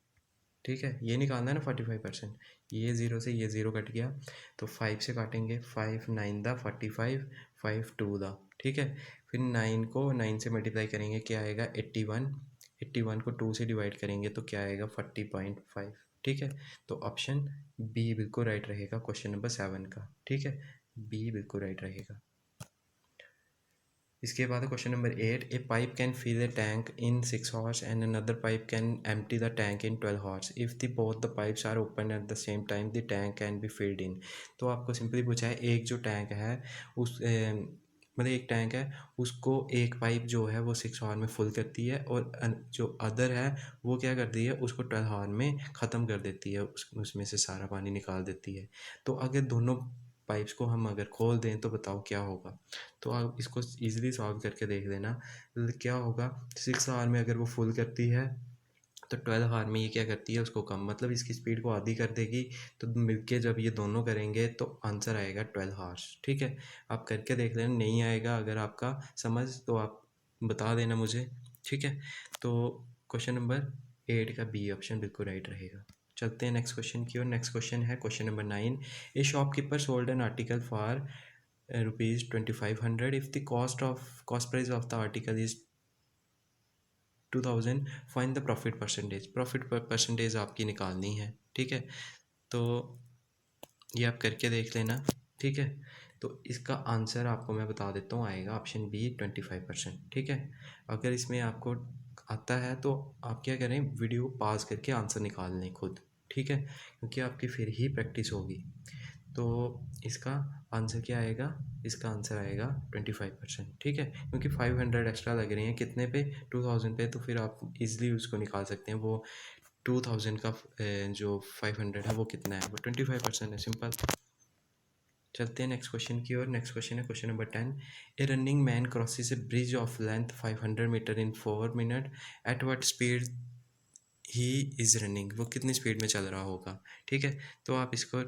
ठीक है। ये निकालना है ना 45%, ये ज़ीरो से ये ज़ीरो कट गया तो 5 से काटेंगे, 5 9 दा 45, 5 2 दा, ठीक है। फिर 9 को 9 से मल्टीप्लाई करेंगे, क्या आएगा 81, 81 को 2 से डिवाइड करेंगे तो क्या आएगा 40.5, ठीक है। तो ऑप्शन बी बिल्कुल राइट रहेगा क्वेश्चन नंबर 7 का, ठीक है। बी बिल्कुल राइट रहेगा। इसके बाद है question number 8, a pipe can fill a tank in 6 hours and another pipe can empty the tank in 12 hours if the both the pipes are open at the same time the tank can be filled in. तो आपको simply पूछा है, एक जो tank है उस मतलब एक टैंक है, उसको एक पाइप जो है वो 6 hour में फुल करती है और जो अदर है वो क्या करती है, उसको 12 hour में ख़त्म कर देती है, उसमें से सारा पानी निकाल देती है। तो अगर दोनों पाइप्स को हम अगर खोल दें तो बताओ क्या होगा। तो आप इसको ईज़िली सॉल्व करके देख लेना। क्या होगा, 6 आवर में अगर वो फुल करती है तो 12 आवर में ये क्या करती है, उसको कम, मतलब इसकी स्पीड को आधी कर देगी। तो मिलके जब ये दोनों करेंगे तो आंसर आएगा 12 आवर्स, ठीक है। आप करके देख लेना, नहीं आएगा अगर आपका समझ तो आप बता देना मुझे, ठीक है। तो क्वेश्चन नंबर 8 का बी ऑप्शन बिल्कुल राइट रहेगा। चलते हैं नेक्स्ट क्वेश्चन की ओर। नेक्स्ट क्वेश्चन है question number 9, A shopkeeper sold an article for rupees 2500 if the cost price of the article is 2000, find the profit percentage. Profit percentage आपकी निकालनी है, ठीक है। तो ये आप करके देख लेना, ठीक है। तो इसका आंसर आपको मैं बता देता हूँ, आएगा ऑप्शन बी 25%, ठीक है। अगर इसमें आपको आता है तो आप क्या करें, वीडियो पॉज करके आंसर निकाल लें खुद, ठीक है, क्योंकि आपकी फिर ही प्रैक्टिस होगी। तो इसका आंसर क्या आएगा, इसका आंसर आएगा 25%, ठीक है। क्योंकि 500 एक्स्ट्रा लग रही हैं कितने पे, 2000 पे, तो फिर आप इजीली उसको निकाल सकते हैं। वो 2000 का जो 500 है वो कितना है, वो 25% है, सिंपल। चलते हैं नेक्स्ट क्वेश्चन की ओर। नेक्स्ट क्वेश्चन है question number 10, a running man crosses a bridge of length 500 metre in 4 minute, at what speed he is running. वो कितनी स्पीड में चल रहा होगा, ठीक है। तो आप इसको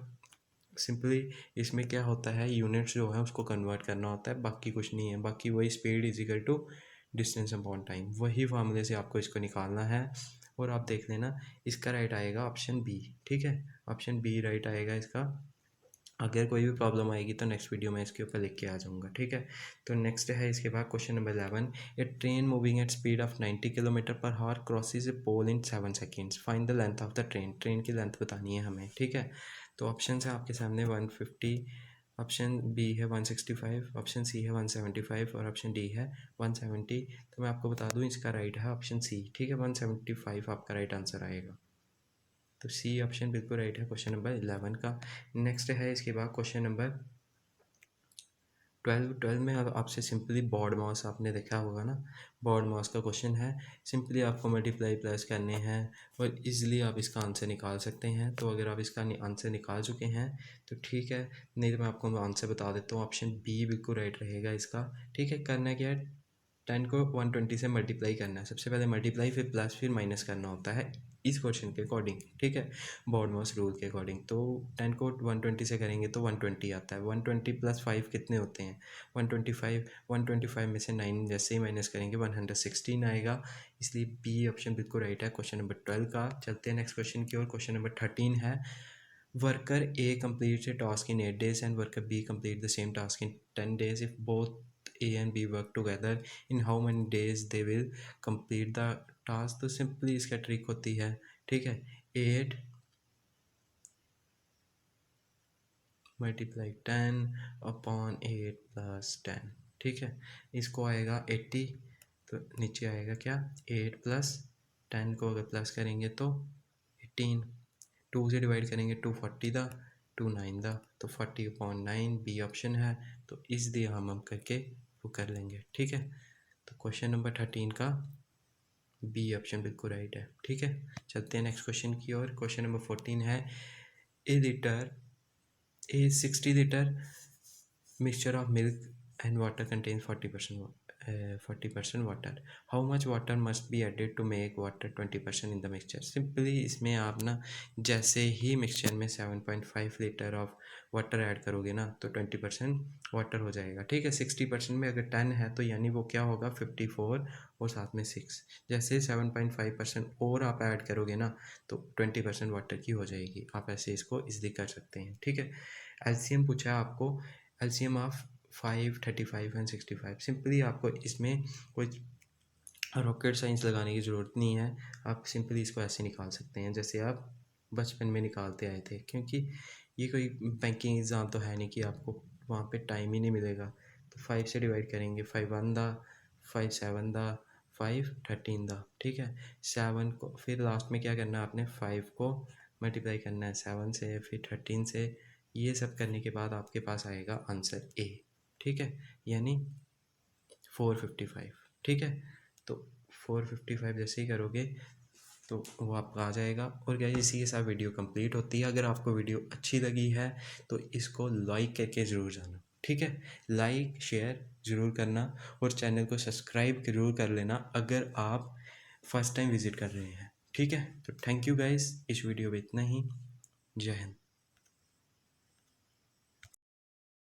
सिंपली, इसमें क्या होता है, यूनिट्स जो है उसको कन्वर्ट करना होता है, बाकी कुछ नहीं है। बाकी वही speed is equal to distance upon time, वही फार्मूले से आपको इसको निकालना है। और आप देख लेना, इसका राइट आएगा ऑप्शन बी, ठीक है। ऑप्शन बी राइट आएगा इसका। अगर कोई भी प्रॉब्लम आएगी तो नेक्स्ट वीडियो में इसके ऊपर लिख के आ जाऊँगा, ठीक है। तो नेक्स्ट है इसके बाद question number 11, a train moving at speed of 90 kilometre per hour crosses a pole in 7 seconds, find the length of the train. Train की लेंथ बतानी है हमें, ठीक है। तो ऑप्शन है आपके सामने 150, ऑप्शन बी है 165, ऑप्शन सी है 175 और ऑप्शन डी है 170। तो मैं आपको बता दूं, इसका राइट है ऑप्शन सी, ठीक है। 175 आपका राइट आंसर आएगा। तो सी ऑप्शन बिल्कुल राइट है क्वेश्चन नंबर 11 का। नेक्स्ट है इसके बाद क्वेश्चन नंबर 12 में अब आपसे सिंपली बॉड मास आपने देखा होगा ना, बॉड मास का क्वेश्चन है। सिंपली आपको मल्टीप्लाई प्लस करने हैं और इजीली आप इसका आंसर निकाल सकते हैं। तो अगर आप इसका आंसर निकाल चुके हैं तो ठीक है, नहीं तो मैं आपको आंसर बता देता हूँ, ऑप्शन बी बिल्कुल राइट रहेगा इसका, ठीक है। करना क्या है, 10 को 120 से मल्टीप्लाई करना है। सबसे पहले मल्टीप्लाई, फिर प्लस, फिर माइनस करना होता है इस क्वेश्चन के अकॉर्डिंग, ठीक है, बॉडमॉस रूल के अकॉर्डिंग। तो 10 को 120 से करेंगे तो 120 आता है। 120 प्लस 5 कितने होते हैं, 125। 125 में से 9 जैसे ही माइनस करेंगे 116 आएगा। इसलिए बी ऑप्शन बिल्कुल राइट है क्वेश्चन नंबर 12 का। चलते हैं नेक्स्ट क्वेश्चन की ओर। क्वेश्चन नंबर 13 है, worker A completes a task in 8 days and worker B complete the same task in 10 days. If both A and B work together, in how many days they will complete the task? तो simply इसका trick होती है, ठीक है, 8 multiply 10 upon 8 plus 10, ठीक है। इसको आएगा 80, तो नीचे आएगा क्या, 8 प्लस 10 को अगर प्लस करेंगे तो 18, 2 से डिवाइड करेंगे 240 दा, 2 9 दा, तो 40/9 बी ऑप्शन है। तो इसलिए हम करके वो कर लेंगे, ठीक है। तो क्वेश्चन नंबर 13 का बी ऑप्शन बिल्कुल राइट है, ठीक है। चलते हैं नेक्स्ट क्वेश्चन की ओर। क्वेश्चन नंबर 14 है, ए 60 litre mixture of milk and water contains 40% water. How much water must be added to make water 20% in the mixture? Simply इसमें आप ना जैसे ही मिक्सचर में 7.5 लीटर ऑफ वाटर ऐड करोगे ना तो 20% वाटर हो जाएगा, ठीक है। 60% में अगर 10 है तो यानी वो क्या होगा 54 और साथ में 6। जैसे 7.5% और आप ऐड करोगे ना तो 20% वाटर की हो जाएगी। आप ऐसे इसको इजली कर सकते हैं, ठीक है। एलसीएम पूछा है आपको, एलसीएम ऑफ 5, 35 एंड 65। सिंपली आपको इसमें कोई रॉकेट साइंस लगाने की ज़रूरत नहीं है, आप सिंपली इसको ऐसे निकाल सकते हैं जैसे आप बचपन में निकालते आए थे, क्योंकि ये कोई बैंकिंग एग्ज़ाम तो है नहीं कि आपको वहाँ पे टाइम ही नहीं मिलेगा। तो 5 से डिवाइड करेंगे, 5 1 दा, 5 7 दा, 5 13 दा, ठीक है। 7 को फिर लास्ट में क्या करना है आपने, 5 को मल्टीप्लाई करना है 7 से, फिर 13 से। ये सब करने के बाद आपके पास आएगा आंसर ए, ठीक है, यानी 455, ठीक है। तो 455 जैसे ही करोगे तो वो आपका आ जाएगा। और क्या, इसी के साथ वीडियो कंप्लीट होती है। अगर आपको वीडियो अच्छी लगी है तो इसको लाइक करके ज़रूर जाना, ठीक है। लाइक शेयर ज़रूर करना और चैनल को सब्सक्राइब ज़रूर कर लेना अगर आप फर्स्ट टाइम विज़िट कर रहे हैं, ठीक है। तो थैंक यू गाइस, इस वीडियो में इतना ही। जय हिंद।